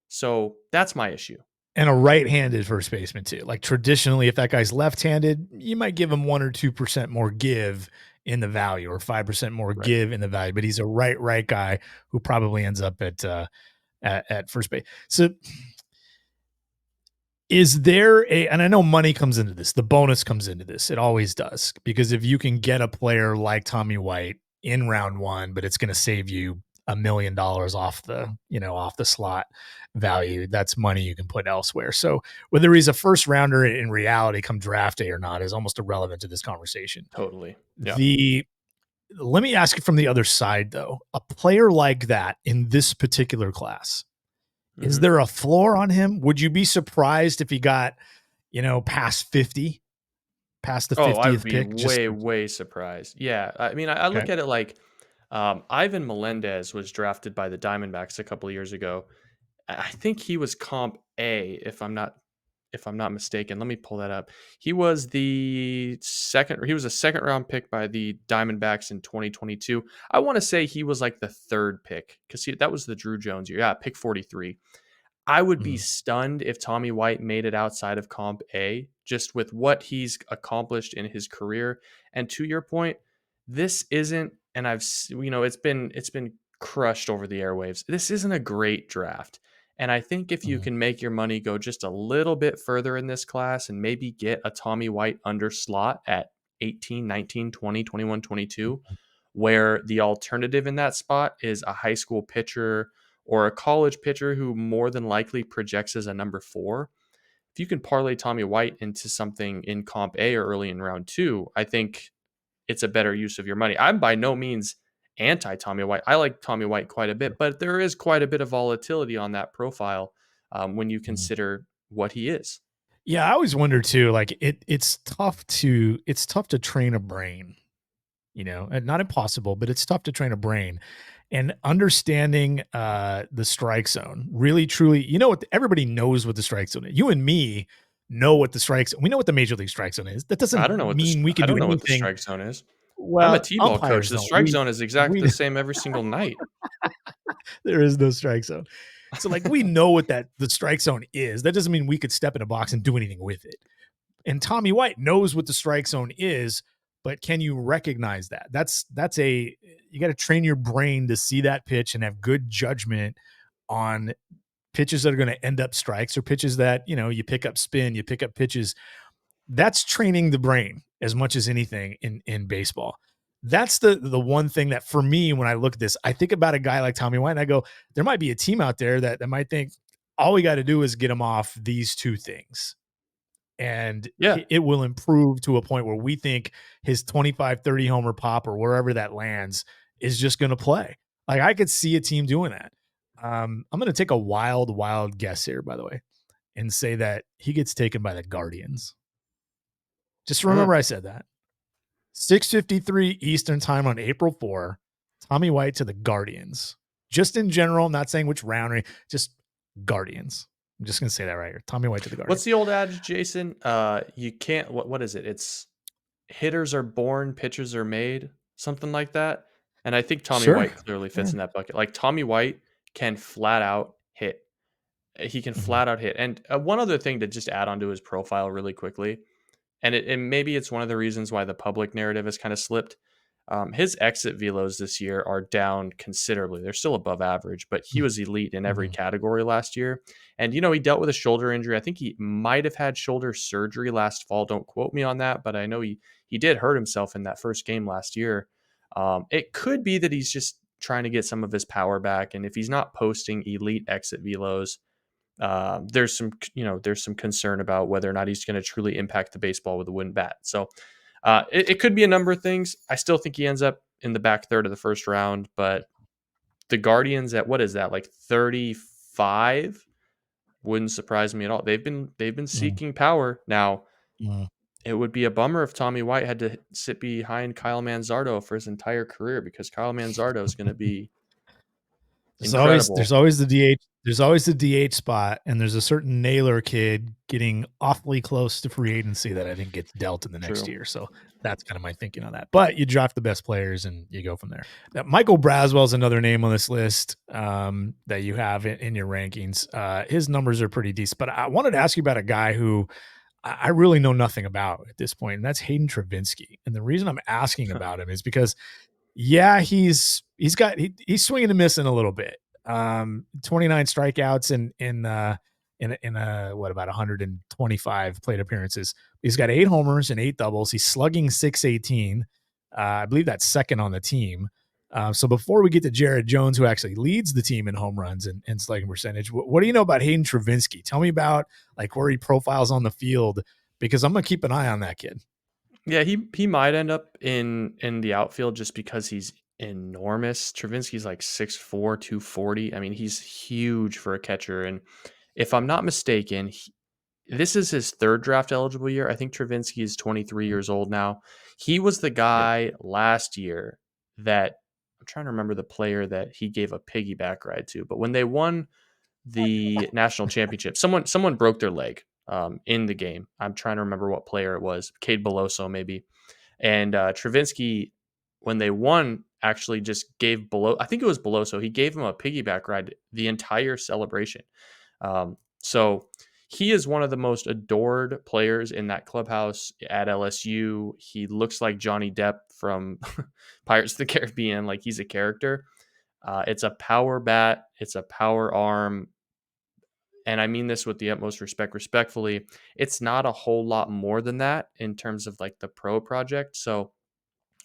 So that's my issue. And a right-handed first baseman too. Like traditionally, if that guy's left-handed, you might give him 1 or 2% more give in the value, or 5% more give in the value. But he's a right guy who probably ends up at first base. So is there and I know money comes into this, the bonus comes into this. It always does, because if you can get a player like Tommy White in round 1, but it's going to save you $1 million off the slot value, that's money you can put elsewhere. So whether he's a first rounder in reality come draft day or not is almost irrelevant to this conversation. Totally. Yeah. Let me ask you from the other side though, a player like that in this particular class, is there a floor on him? Would you be surprised if he got, past 50, past the 50th I would be pick? way surprised. Yeah. I mean, I look at it like Ivan Melendez was drafted by the Diamondbacks a couple of years ago. I think he was comp A, if I'm not mistaken. Let me pull that up. He was a second round pick by the Diamondbacks in 2022. I want to say he was like the third pick, because that was the Drew Jones year. Yeah, pick 43. I would be stunned if Tommy White made it outside of comp A, just with what he's accomplished in his career. And to your point, this isn't, and it's been crushed over the airwaves. This isn't a great draft. And I think if you can make your money go just a little bit further in this class and maybe get a Tommy White under slot at 18, 19, 20, 21, 22, where the alternative in that spot is a high school pitcher or a college pitcher who more than likely projects as a number 4. If you can parlay Tommy White into something in comp A or early in round 2, I think it's a better use of your money. I'm by no means anti Tommy White. I like Tommy White quite a bit, but there is quite a bit of volatility on that profile when you consider what he is. Yeah, I always wonder too. Like it's tough to train a brain, and not impossible, but it's tough to train a brain. And understanding the strike zone, really, truly, what everybody knows what the strike zone is. You and me know what the strike zone. We know what the major league strike zone is. That doesn't I don't know mean we can do anything. what the strike zone is. Well, I'm a T-ball coach. The strike zone is exactly the same every single night. There is no strike zone. So like we know what the strike zone is. That doesn't mean we could step in a box and do anything with it. And Tommy White knows what the strike zone is, but can you recognize that? You got to train your brain to see that pitch and have good judgment on pitches that are going to end up strikes, or pitches that, you pick up spin, you pick up pitches. That's training the brain as much as anything in baseball. That's the one thing that for me, when I look at this, I think about a guy like Tommy White and I go, there might be a team out there that might think all we got to do is get him off these 2 things. And it will improve to a point where we think his 25, 30 homer pop or wherever that lands is just going to play. Like I could see a team doing that. I'm going to take a wild guess here, by the way, and say that he gets taken by the Guardians. Just remember I said that. 6:53 Eastern time on April 4. Tommy White to the Guardians. Just in general, not saying which round, or just Guardians. I'm just going to say that right here. Tommy White to the Guardians. What's the old adage, Jason? You can't. What is it? It's hitters are born, pitchers are made, something like that. And I think Tommy White clearly fits in that bucket. Like Tommy White can flat out hit. He can flat out hit. And one other thing to just add onto his profile really quickly, and maybe it's one of the reasons why the public narrative has kind of slipped. His exit velos this year are down considerably. They're still above average, but he was elite in every category last year. And, he dealt with a shoulder injury. I think he might have had shoulder surgery last fall. Don't quote me on that, but I know he did hurt himself in that first game last year. It could be that he's just trying to get some of his power back. And if he's not posting elite exit velos, there's some concern about whether or not he's going to truly impact the baseball with a wooden bat. So it could be a number of things. I still think he ends up in the back third of the first round, but the Guardians at what is that, like 35 wouldn't surprise me at all. They've been seeking power. Now, it would be a bummer if Tommy White had to sit behind Kyle Manzardo for his entire career, because Kyle Manzardo is going to be incredible. There's always the DH. There's always the DH spot, and there's a certain Naylor kid getting awfully close to free agency that I think gets dealt in the next year. So that's kind of my thinking on that. But you draft the best players and you go from there. Now, Michael Braswell is another name on this list that you have in your rankings. His numbers are pretty decent. But I wanted to ask you about a guy who I really know nothing about at this point, and that's Hayden Travinski. And the reason I'm asking about him is because he's swinging and missing a little bit. 29 strikeouts in what, about 125 plate appearances. He's got 8 homers and 8 doubles. He's slugging .618. I believe that's second on the team. So before we get to Jared Jones, who actually leads the team in home runs and slugging percentage, what do you know about Hayden Travinski? Tell me about like where he profiles on the field, because I'm gonna keep an eye on that kid. Yeah, he might end up in the outfield just because he's enormous. Travinski's like 6'4", 240. I mean, he's huge for a catcher. And if I'm not mistaken, this is his third draft eligible year. I think Travinski is 23 years old now. He was the guy last year that, I'm trying to remember the player that he gave a piggyback ride to, but when they won the national championship, someone broke their leg in the game. I'm trying to remember what player it was. Cade Beloso, maybe. And Travinski, when they won, actually just gave I think it was Beloso. He gave him a piggyback ride the entire celebration. So he is one of the most adored players in that clubhouse at LSU. He looks like Johnny Depp from Pirates of the Caribbean. Like, he's a character. It's a power bat. It's a power arm. And I mean this with the utmost respect, respectfully. It's not a whole lot more than that in terms of like the pro project. So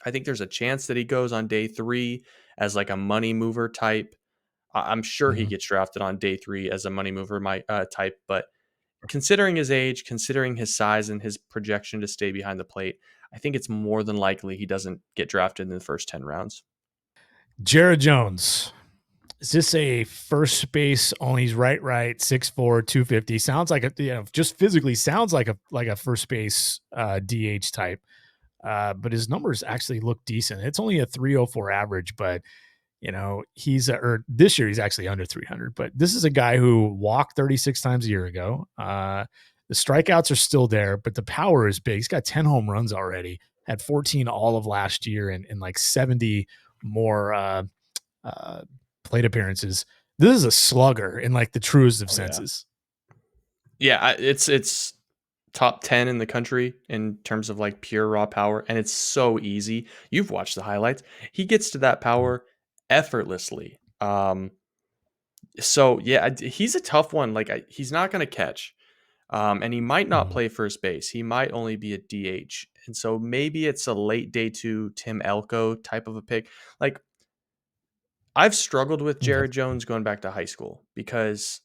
I think there's a chance that he goes on day 3 as like a money mover type. I'm sure he gets drafted on day 3 as a money mover type, but considering his age, considering his size and his projection to stay behind the plate, I think it's more than likely he doesn't get drafted in the first 10 rounds. Jared Jones. Is this a first base only? He's right, 6'4", 250. Sounds like just physically sounds like a first base DH type. But his numbers actually look decent. It's only a 304 average, but this year he's actually under 300. But this is a guy who walked 36 times a year ago. The strikeouts are still there, but the power is big. He's got 10 home runs already, had 14 all of last year, and like 70 more plate appearances. This is a slugger in like the truest of senses. Yeah, it's top 10 in the country in terms of like pure raw power, and it's so easy. You've watched the highlights. He gets to that power effortlessly. So yeah, he's a tough one. Like, he's not going to catch, and he might not play first base. He might only be a DH, and so maybe it's a late day 2 Tim Elko type of a pick. Like, I've struggled with Jared Jones going back to high school because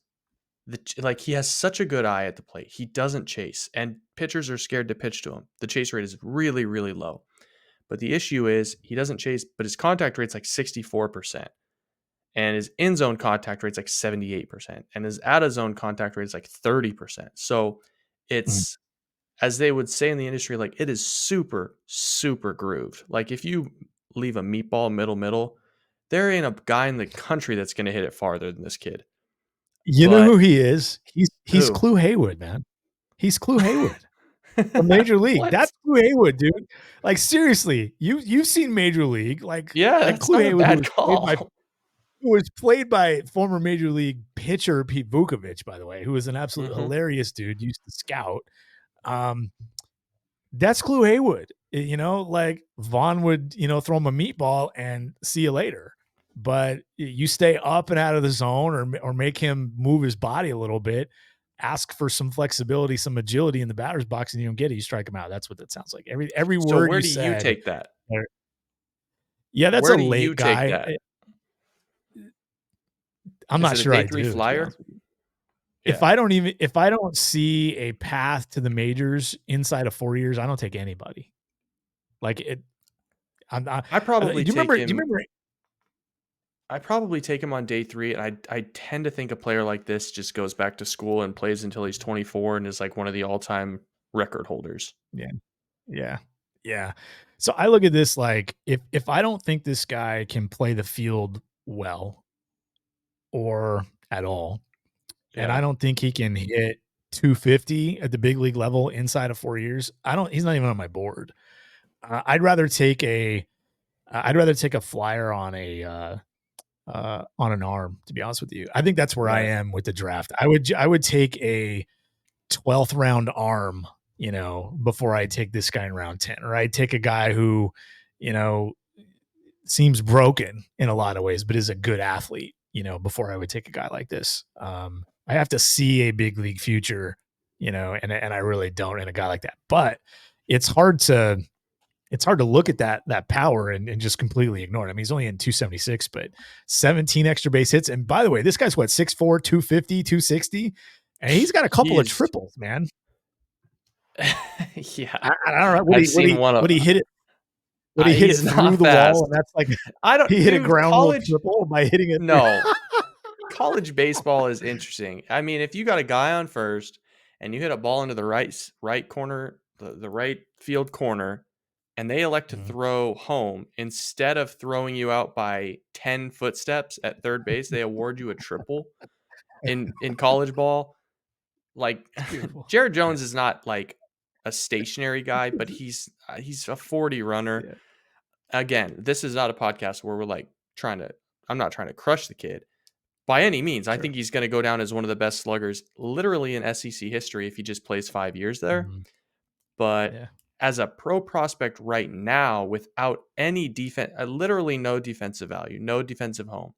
he has such a good eye at the plate. He doesn't chase, and pitchers are scared to pitch to him. The chase rate is really, really low. But the issue is he doesn't chase, but his contact rate's like 64%. and his in zone contact rate's like 78%, and his out of zone contact rate is like 30%. So it's, as they would say in the industry, like it is super, super grooved. Like if you leave a meatball middle, there ain't a guy in the country that's going to hit it farther than this kid. You know But who he is? He's who? Clue Haywood, man. He's Clue Haywood from Major League. What? That's Clue Haywood, dude. Like seriously, you've seen Major League, like Yeah, that's Clue not a Haywood, bad call. who was played by former Major League pitcher Pete Vukovich, by the way, who was an absolute hilarious dude. Used to scout. That's Clue Haywood. Like Vaughn would, throw him a meatball and see you later. But you stay up and out of the zone or make him move his body a little bit, ask for some flexibility, some agility in the batter's box, and you don't get it, you strike him out. That's what that sounds like. Every So word where you do said. you take that? Yeah, that's Where a do late you guy. take that? I'm Is not it a sure day I 3 do. flyer? If I don't see a path to the majors inside of 4 years, I don't take anybody. Like it. I probably do you take remember? him. Do you remember? I probably take him on day 3, and I tend to think a player like this just goes back to school and plays until he's 24 and is like one of the all-time record holders. Yeah. So I look at this like if I don't think this guy can play the field well or at all, and I don't think he can hit 250 at the big league level inside of 4 years, he's not even on my board. I'd rather take a flyer on on an arm, to be honest with you. I think that's where I am with the draft. I would take a 12th round arm, before I take this guy in round 10, or I'd take a guy who, seems broken in a lot of ways, but is a good athlete, before I would take a guy like this. I have to see a big league future, and I really don't in a guy like that, but it's hard to look at that power and just completely ignore it. I mean, he's only in 276, but 17 extra base hits. And by the way, this guy's what, 6'4", 250, 260, and he's got a couple of triples, man. Yeah, I don't know. Would he hit it? Would he hit it through the wall? And that's like he hit a ground rule triple by hitting it. No, college baseball is interesting. I mean, if you got a guy on first and you hit a ball into the right corner, the right field corner, and they elect to throw home, instead of throwing you out by 10 footsteps at third base, they award you a triple in college ball. Like Jared Jones is not like a stationary guy, but he's a 40 runner. Yeah. Again, this is not a podcast where we're like I'm not trying to crush the kid by any means. Sure. I think he's going to go down as one of the best sluggers literally in SEC history if he just plays 5 years there. But as a pro prospect right now, without any defense, literally no defensive value, no defensive home,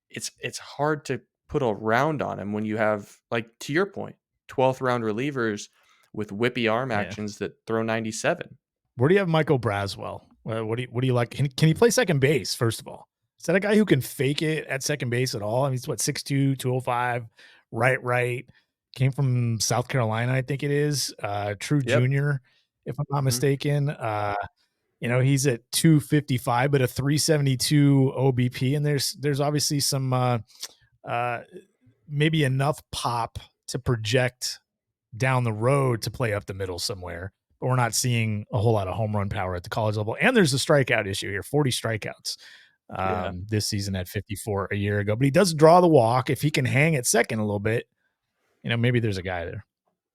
it's hard to put a round on him when you have, like, to your point, 12th round relievers with whippy arm actions that throw 97. Where do you have Michael Braswell? What do you like? Can he play second base, first of all? Is that a guy who can fake it at second base at all? I mean, he's what, 6'2", 205, right. Came from South Carolina, I think it is. True junior, if I'm not mistaken. He's at 255, but a 372 OBP, and there's obviously some maybe enough pop to project down the road to play up the middle somewhere. But we're not seeing a whole lot of home run power at the college level. And there's a strikeout issue here, 40 strikeouts this season at 54 a year ago. But he does draw the walk. If he can hang at second a little bit, maybe there's a guy there.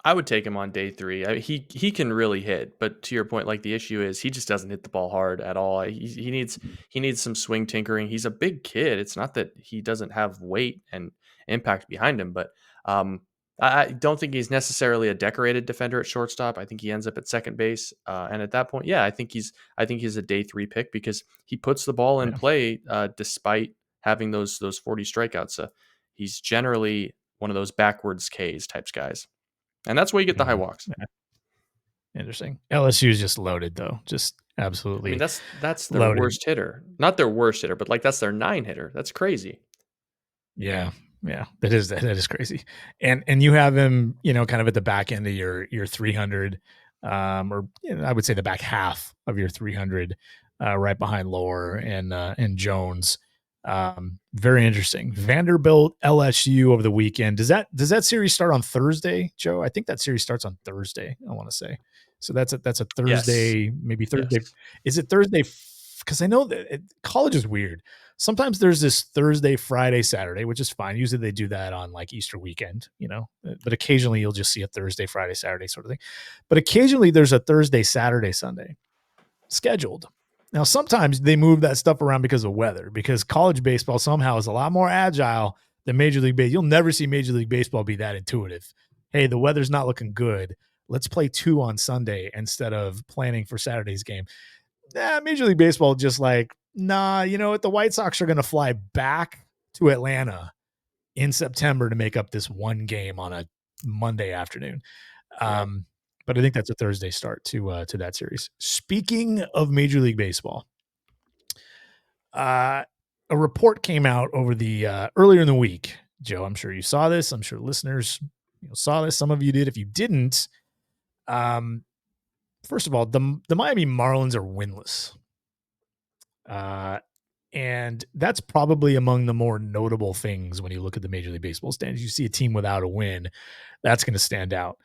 I would take him on day 3. I mean, he can really hit, but to your point, like, the issue is he just doesn't hit the ball hard at all. He needs some swing tinkering. He's a big kid. It's not that he doesn't have weight and impact behind him, but I don't think he's necessarily a decorated defender at shortstop. I think he ends up at second base, and at that point, I think he's a day 3 pick because he puts the ball in play despite having those 40 strikeouts. He's generally one of those backwards Ks types guys. And that's where you get the high walks. Yeah. Interesting. LSU is just loaded, though. Just absolutely. I mean, that's their worst hitter. Not their worst hitter, but like that's their 9 hitter. That's crazy. Yeah. That is crazy. And you have him, kind of at the back end of your 300, or I would say the back half of your 300, right behind Lower and Jones. Very interesting. Vanderbilt LSU over the weekend. Does that series start on Thursday, Joe? I think that series starts on Thursday, I want to say. So that's a Yes. Thursday, maybe Thursday. Yes. Is it Thursday? Because I know that college is weird. Sometimes there's this Thursday, Friday, Saturday, which is fine. Usually they do that on like Easter weekend, but occasionally you'll just see a Thursday, Friday, Saturday sort of thing. But occasionally there's a Thursday, Saturday, Sunday scheduled. Now, sometimes they move that stuff around because of weather, because college baseball somehow is a lot more agile than Major League Baseball. You'll never see Major League Baseball be that intuitive. Hey, the weather's not looking good. Let's play 2 on Sunday instead of planning for Saturday's game. Major League Baseball just like, nah, you know what? The White Sox are going to fly back to Atlanta in September to make up this one game on a Monday afternoon. Right. But I think that's a Thursday start to that series. Speaking of Major League Baseball, a report came out over the earlier in the week. Joe, I'm sure you saw this. I'm sure listeners saw this. Some of you did. If you didn't, first of all, the Miami Marlins are winless. And that's probably among the more notable things when you look at the Major League Baseball standings. You see a team without a win, that's going to stand out.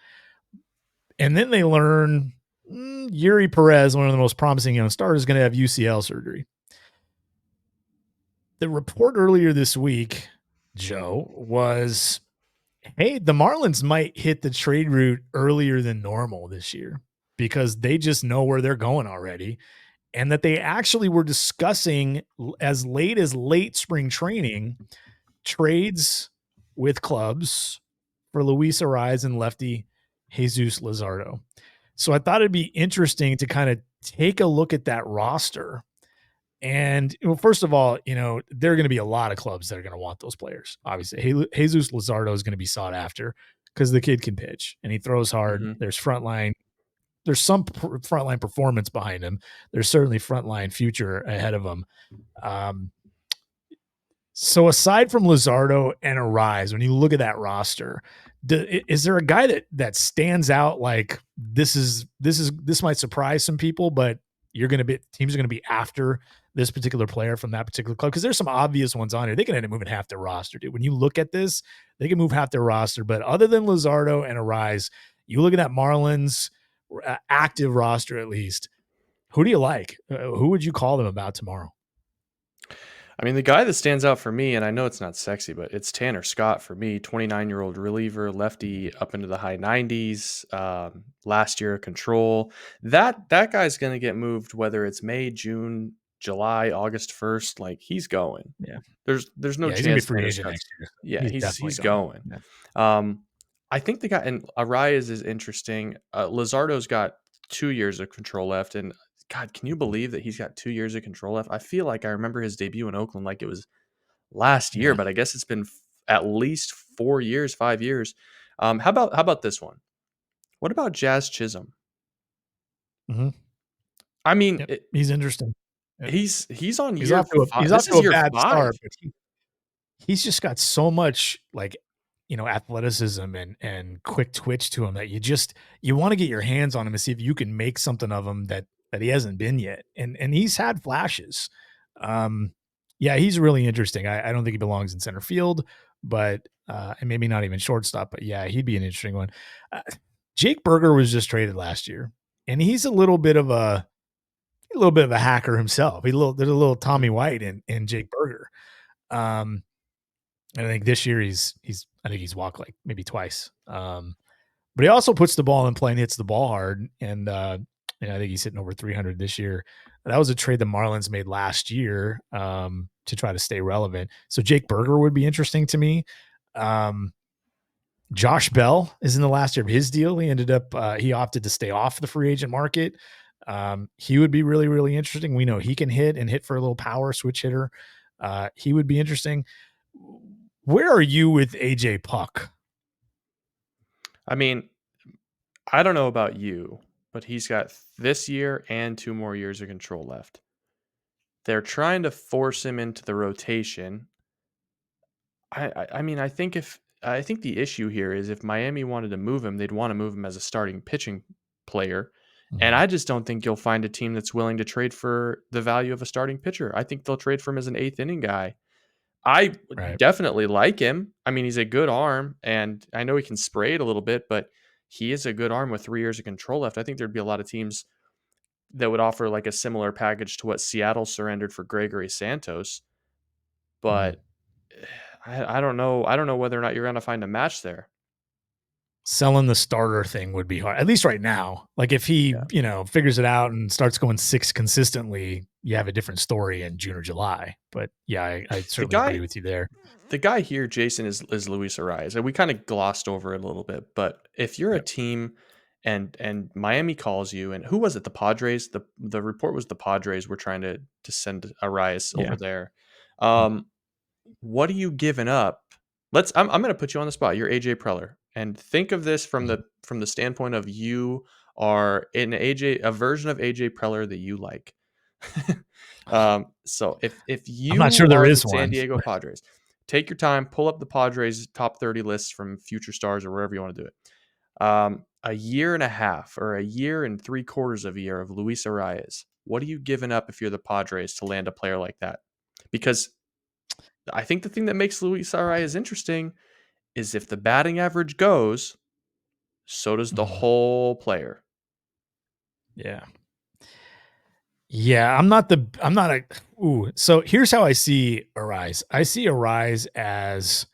And then they learn Yuri Perez, one of the most promising young stars, is going to have UCL surgery. The report earlier this week, Joe, was, hey, the Marlins might hit the trade route earlier than normal this year because they just know where they're going already. And that they actually were discussing as late spring training trades with clubs for Luis Arraez and lefty Jesus Luzardo. So I thought it'd be interesting to kind of take a look at that roster. And first of all, there are going to be a lot of clubs that are going to want those players. Obviously, Jesus Luzardo is going to be sought after because the kid can pitch and he throws hard. Mm-hmm. There's some frontline performance behind him. There's certainly frontline future ahead of him. So aside from Luzardo and Arraez, when you look at that roster, is there a guy that stands out like this might surprise some people, but teams are going to be after this particular player from that particular club? Because there's some obvious ones on here. They can end up moving half their roster, dude. When you look at this, they can move half their roster. But other than Luzardo and Arraez, you look at that Marlins active roster at least. Who do you like? Who would you call them about tomorrow? I mean, the guy that stands out for me, and I know it's not sexy, but it's Tanner Scott for me, 29-year-old reliever, lefty up into the high 90s, last year control. That guy's going to get moved whether it's May, June, July, August 1st. Like, he's going. Yeah. There's no he's going to chance be free Tanner agent Scott's. next year. Yeah, he's going. going. Yeah. I think the guy, and Arraez is interesting. Luzardo's got 2 years of control left, and God, can you believe that he's got 2 years of control left? I feel like I remember his debut in Oakland like it was last year, but I guess it's been at least 4 years, 5 years. How about this one? What about Jazz Chisholm? Mm-hmm. I mean, he's interesting. Yeah. He's on he's year off to 5. He's This off to is a year bad 5. start, but he's just got so much athleticism and quick twitch to him that you want to get your hands on him and see if you can make something of him that he hasn't been yet. And he's had flashes. He's really interesting. I don't think he belongs in center field, but and maybe not even shortstop, but yeah, he'd be an interesting one. Jake Berger was just traded last year, and he's a little bit of a hacker himself. There's a little Tommy White in Jake Berger. And I think this year he's walked like maybe twice. But he also puts the ball in play and hits the ball hard. And I think he's hitting over 300 this year. That was a trade the Marlins made last year to try to stay relevant. So Jake Berger would be interesting to me. Josh Bell is in the last year of his deal. He ended up he opted to stay off the free agent market. He would be really, really interesting. We know he can hit for a little power, switch hitter. He would be interesting. Where are you with AJ Puck? I mean, I don't know about you, but he's got this year and 2 more years of control left. They're trying to force him into the rotation. I mean, I think the issue here is if Miami wanted to move him, they'd want to move him as a starting pitching player. And I just don't think you'll find a team that's willing to trade for the value of a starting pitcher. I think they'll trade for him as an 8th inning guy. I Right. definitely like him. I mean, he's a good arm, and I know he can spray it a little bit, but he is a good arm with 3 years of control left. I think there'd be a lot of teams that would offer like a similar package to what Seattle surrendered for Gregory Santos. Mhm. But I don't know. I don't know whether or not you're going to find a match there. Selling the starter thing would be hard, at least right now. Like if he, Yeah. figures it out and starts going 6 consistently, you have a different story in June or July. But yeah, I The certainly agree guy, with you there. the guy here, Jason, is Luis Arraez, and we kind of glossed over it a little bit. But if you're a Yep. team and Miami calls you, and who was it? The Padres. The report was the Padres were trying to send Arraez Yeah. over there. Mhm. What are you giving up? I'm going to put you on the spot. You're AJ Preller, and think of this from Mhm. the standpoint of you are in a version of AJ Preller that you like. So if I'm not you sure there are the is San one. Diego Padres, take your time, pull up the Padres top 30 lists from Future Stars or wherever you want to do it. A year and a half or a year and 3/4 of a year of Luis Arraez. What are you giving up if you're the Padres to land a player like that? Because I think the thing that makes Luis Arraez interesting is if the batting average goes, so does the Mhm. whole player. Yeah. Yeah, I'm not a ooh, so here's how I see Arise. I see Arise as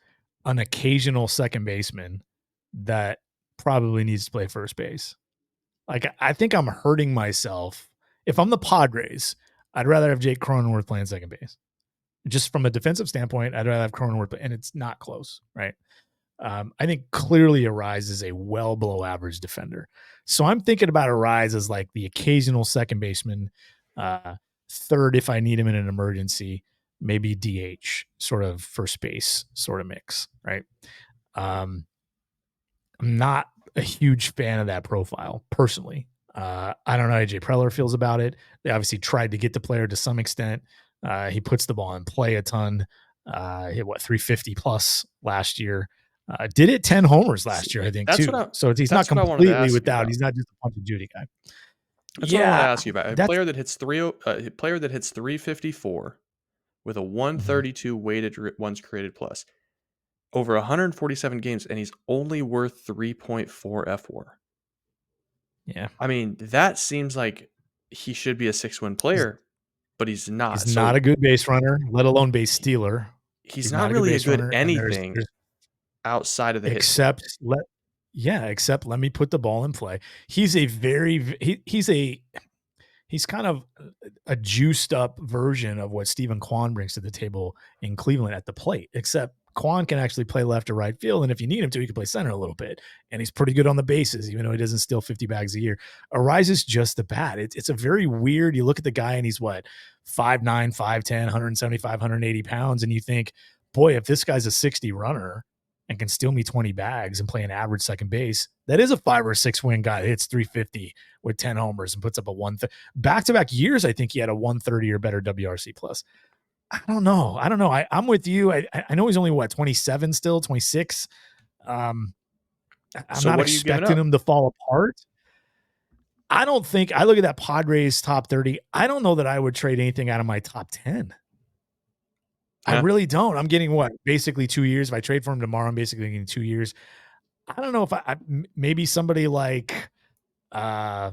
an occasional second baseman that probably needs to play first base. Like, I think I'm hurting myself. If I'm the Padres, I'd rather have Jake Cronenworth playing second base. Just from a defensive standpoint, I'd rather have Cronenworth, and it's not close, right? I think clearly Arise is a well below average defender. So I'm thinking about Arise as like the occasional second baseman, uh, third if I need him in an emergency, maybe DH, sort of first base sort of mix, right? Um, I'm not a huge fan of that profile personally. I don't know how AJ Preller feels about it. They obviously tried to get the player to some extent. He puts the ball in play a ton. Hit what 350 plus last year. Did hit 10 homers last year, I think, That's what too. I So he's not that's what I wanted to completely ask you without. about. He's not just a punch and Judy guy. That's what I want to Yeah, ask you about. that's A player that hits 354 with a mhm, 132 weighted ones created plus over 147 games, and he's only worth 3.4 FWAR. yeah. I mean, that seems like he should be a 6-win He's player, but he's he's not. not So a good base runner, let alone base he- stealer. he's He's not not a good really a base good runner, and anything there's outside of the hit tool. except except let me put the ball in play. He's a very he's kind of a juiced up version of what Stephen Kwan brings to the table in Cleveland at the plate, except Kwan can actually play left or right field. And if you need him to, he can play center a little bit. And he's pretty good on the bases, even though he doesn't steal 50 bags a year. Arises just the bat. It's a very weird, you look at the guy and he's what, 5'9, 5'10, 175, 180 pounds. And you think, boy, if this guy's a 60 runner and can steal me 20 bags and play an average second base, that is a 5 or 6 win guy that hits 350 with 10 homers and puts up a back-to-back years. I think he had a 130 or better WRC plus. I don't know. I'm with you. I know he's only what 27 still, 26. I'm So not what are you giving expecting up? him to fall apart. I don't think I look at that Padres top 30. I don't know that I would trade anything out of my top 10. I Yeah. really don't. I'm getting what basically 2 years. If I trade for him tomorrow, I'm basically getting 2 years. I don't know if maybe somebody like I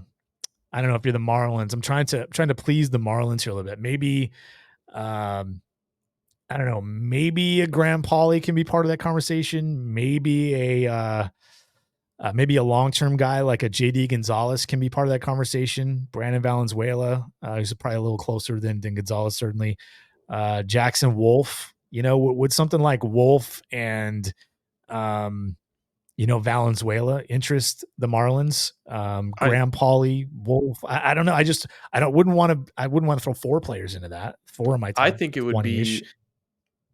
don't know if you're the Marlins. I'm trying to please the Marlins here a little bit. Maybe um I don't know, maybe a Graham Pauly can be part of that conversation. Maybe a long-term guy like a JD Gonzalez can be part of that conversation. Brandon Valenzuela, who's probably a little closer than Gonzalez, certainly. Jackson Wolf, would something like Wolf and um, Valenzuela interest the Marlins? I Graham Pauly, Wolf. I don't know. I wouldn't want to throw 4 players into that. 4 of my I top think it would 20-ish. be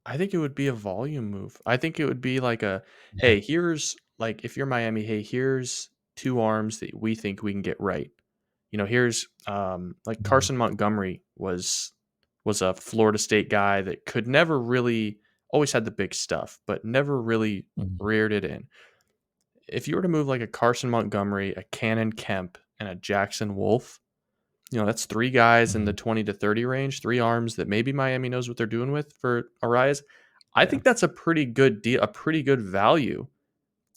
I think it would be a volume move. I think it would be like Yeah. hey, here's like if you're Miami, hey, here's 2 arms that we think we can get right. Here's like Mhm. Carson Montgomery was a Florida State guy that could never really always had the big stuff, but never really Mhm. reared it in. If you were to move like a Carson Montgomery, a Cannon Kemp, and a Jackson Wolf, that's 3 guys in the Mhm. 20 to 30 range, 3 arms that maybe Miami knows what they're doing with for Arias. I think that's a pretty good deal, a pretty good value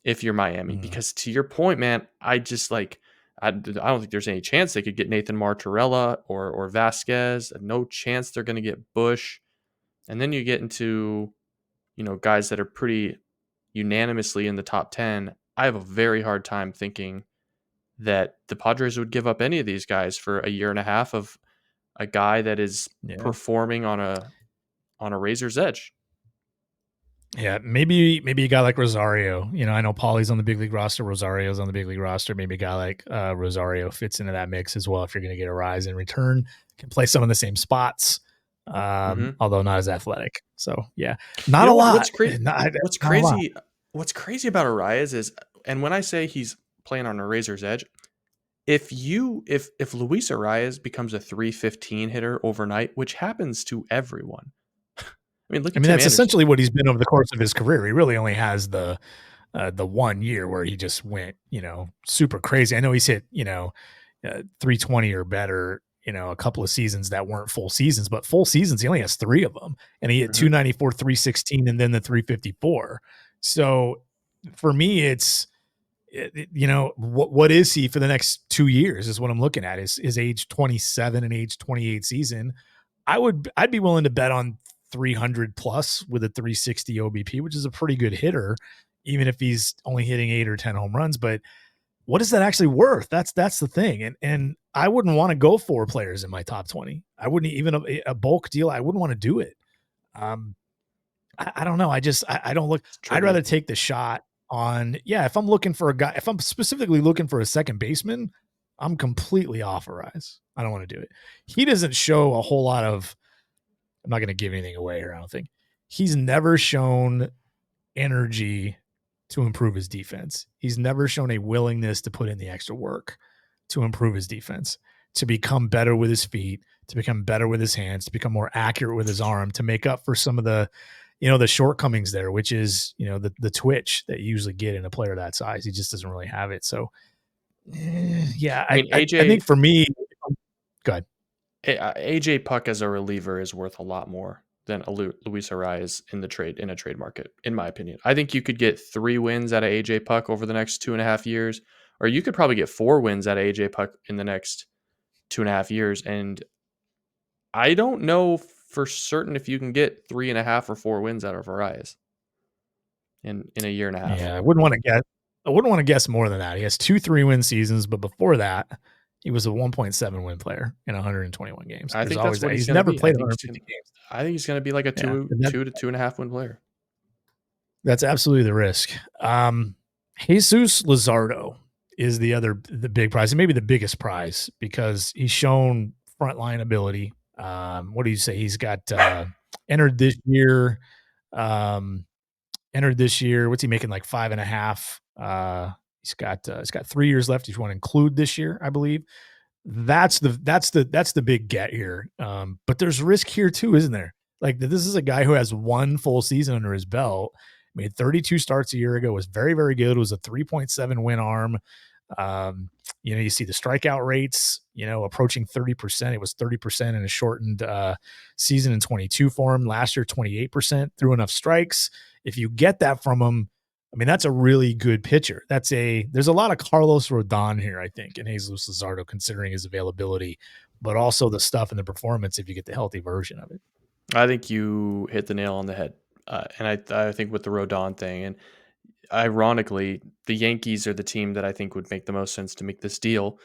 if you're Miami. Because to your point, man, I just like I don't think there's any chance they could get Nathan Martorella or Vasquez. No chance they're going to get Bush. And then you get into, guys that are pretty unanimously in the top 10. I have a very hard time thinking that the Padres would give up any of these guys for a year and a half of a guy that is performing on a razor's edge. Yeah, maybe a guy like Rosario. I know Paulie's on the big league roster. Rosario's on the big league roster. Maybe a guy like Rosario fits into that mix as well. If you're going to get Arraez in return, can play some of the same spots, although not as athletic. So yeah, not a lot. What's crazy? What's crazy about Arraez is, and when I say he's playing on a razor's edge, if Luis Arraez becomes a 315 hitter overnight, which happens to everyone. I mean, that's Anderson. Essentially what he's been over the course of his career. He really only has the 1 year where he just went, super crazy. I know he's hit, 320 or better, a couple of seasons that weren't full seasons, but full seasons, he only has 3 of them. And he hit 294, 316, and then the 354. So for me, it's, what is he for the next 2 years is what I'm looking at. Is age 27 and age 28 season. I'd be willing to bet on 300 plus with a 360 OBP, which is a pretty good hitter, even if he's only hitting 8 or 10 home runs. But what is that actually worth? That's the thing. And I wouldn't want to go 4 players in my top 20. I wouldn't even a bulk deal. I wouldn't want to do it. I don't know. I don't look, I'd rather take the shot on, if I'm looking for a guy, if I'm specifically looking for a second baseman, I'm completely off Arraez. I don't want to do it. He doesn't show a whole lot of, I'm not going to give anything away here, I don't think. He's never shown energy to improve his defense. He's never shown a willingness to put in the extra work to improve his defense, to become better with his feet, to become better with his hands, to become more accurate with his arm, to make up for some of the, the shortcomings there, which is, the twitch that you usually get in a player that size. He just doesn't really have it. So, I think for me, go ahead. AJ Puck as a reliever is worth a lot more than a Luis Arraez in a trade market, in my opinion. I think you could get 3 wins out of AJ Puck over the next 2.5 years, or you could probably get 4 wins out of AJ Puck in the next 2.5 years. And I don't know for certain if you can get 3.5 or 4 wins out of Arraez in a year and a half. Yeah, I wouldn't want to guess more than that. He has 2 3-win seasons, but before that, he was a 1.7 win player in 121 games. I think that's what he's never played 150 games. I think he's going to be like a 2 to 2.5 win player. That's absolutely the risk. Jesus Luzardo is the big prize, and maybe the biggest prize, because he's shown frontline ability. What do you say? He's got entered this year. What's he making? Like 5.5. He's got 3 years left. He's want to include this year, I believe. That's the big get here. But there's risk here too, isn't there? Like, this is a guy who has 1 full season under his belt. Made 32 starts a year ago. Was very, very good. Was a 3.7 win arm. You see the strikeout rates, approaching 30%. It was 30% in a shortened season in 22 for him. Last year, 28%. Threw enough strikes. If you get that from him, that's a really good pitcher. There's a lot of Carlos Rodon here, I think, in Jesus Luzardo, considering his availability, but also the stuff and the performance if you get the healthy version of it. I think you hit the nail on the head. And I think with the Rodon thing, and ironically, the Yankees are the team that I think would make the most sense to make this deal.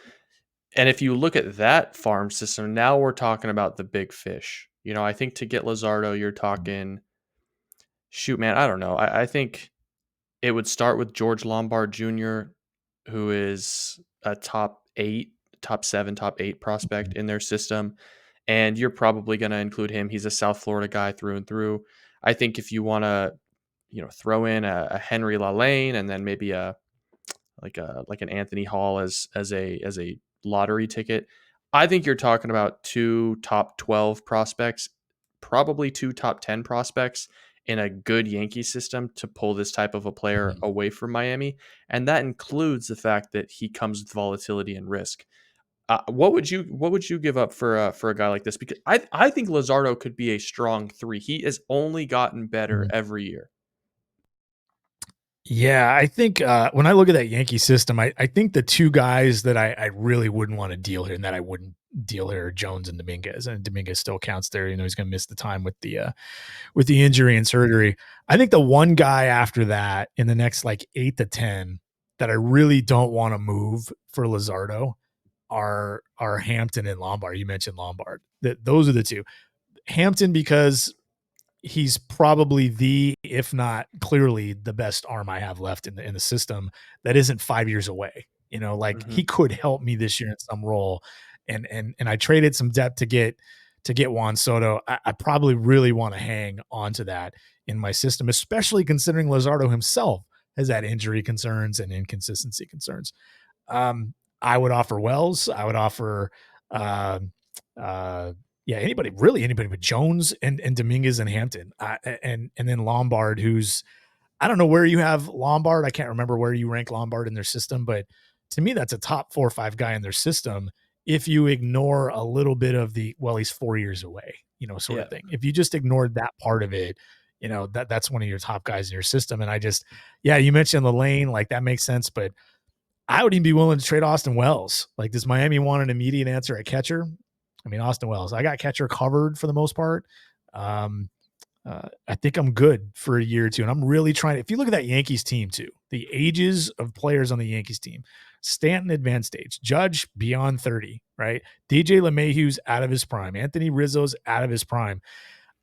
And if you look at that farm system, now we're talking about the big fish. I think to get Luzardo, you're talking, shoot, man, I don't know. I think it would start with George Lombard Jr., who is a top 7, top 8 prospect in their system. And you're probably going to include him. He's a South Florida guy through and through. I think if you want to, throw in a Henry LaLanne and then maybe an Anthony Hall as a lottery ticket, I think you're talking about 2 top 12 prospects, probably 2 top 10 prospects in a good Yankee system to pull this type of a player away from Miami. And that includes the fact that he comes with volatility and risk. What would you give up for a guy like this? Because I think Luzardo could be a strong 3. He has only gotten better every year. Yeah, I think when I look at that Yankee system, I think the two guys that I really wouldn't want to deal here and that I wouldn't deal here are Jones and Dominguez. And Dominguez still counts there. He's going to miss the time with the injury and surgery. I think the one guy after that in the next like 8 to 10 that I really don't want to move for Luzardo are Hampton and Lombard. You mentioned Lombard. Those are the two. Hampton because he's probably if not clearly the best arm I have left in the system that isn't 5 years away. He could help me this year in some role. And I traded some depth to get Juan Soto. I probably really want to hang on to that in my system, especially considering Luzardo himself has had injury concerns and inconsistency concerns. I would offer Wells. I would offer, anybody but Jones and Dominguez and Hampton, and then Lombard, who's, I don't know where you have Lombard. I can't remember where you rank Lombard in their system, but to me, that's a top 4 or 5 guy in their system. If you ignore a little bit of he's 4 years away, sort of thing. If you just ignored that part of it, that's one of your top guys in your system. And you mentioned the lane, like that makes sense, but I would even be willing to trade Austin Wells. Like, does Miami want an immediate answer at catcher? I mean, Austin Wells, I got catcher covered for the most part. I think I'm good for a year or two. And I'm really trying to, if you look at that Yankees team too, the ages of players on the Yankees team, Stanton advanced age, Judge beyond 30, right? DJ LeMahieu's out of his prime. Anthony Rizzo's out of his prime.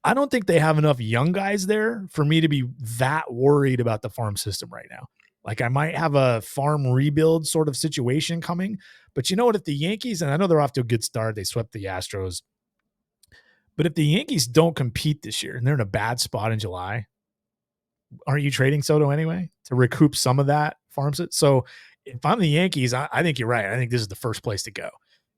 I don't think they have enough young guys there for me to be that worried about the farm system right now. Like, I might have a farm rebuild sort of situation coming, but you know what? If the Yankees, and I know they're off to a good start, they swept the Astros, but if the Yankees don't compete this year and they're in a bad spot in July, aren't you trading Soto anyway to recoup some of that farm set? So if I'm the Yankees, I think you're right. I think this is the first place to go.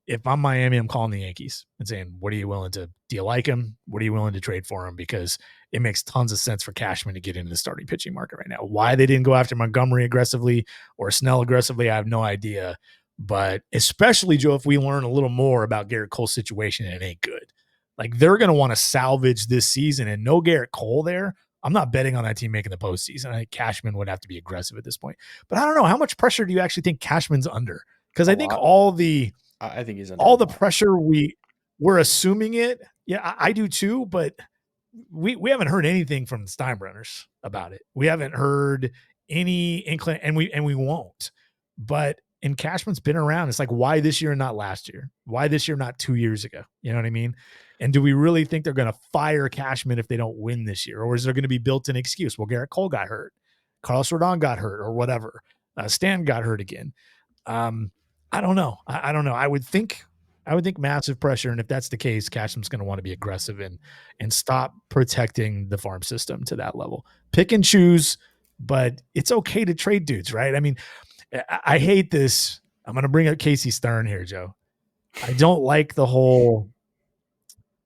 If I'm Miami, I'm calling the Yankees and saying, do you like him? What are you willing to trade for him? Because it makes tons of sense for Cashman to get into the starting pitching market right now. Why they didn't go after Montgomery aggressively or Snell aggressively, I have no idea. But especially, Joe, if we learn a little more about Garrett Cole's situation and it ain't good. Like, they're going to want to salvage this season, and no Garrett Cole there. I'm not betting on that team making the postseason. I think Cashman would have to be aggressive at this point. But I don't know. How much pressure do you actually think Cashman's under? Because I think I think he's under all the pressure we're assuming it. Yeah, I do too. But we haven't heard anything from the Steinbrenners about it. We haven't heard any inkling, and we won't. But Cashman's been around. It's like, why this year and not last year? Why this year, not 2 years ago? You know what I mean? And do we really think they're going to fire Cashman if they don't win this year? Or is there going to be built-in excuse? Well, Garrett Cole got hurt. Carlos Rodon got hurt or whatever. Stan got hurt again. I don't know. I don't know. I would think massive pressure. And if that's the case, Cashman's going to want to be aggressive and stop protecting the farm system to that level. Pick and choose, but it's okay to trade dudes, right? I mean, I hate this. I'm going to bring up Casey Stern here, Joe. I don't like the whole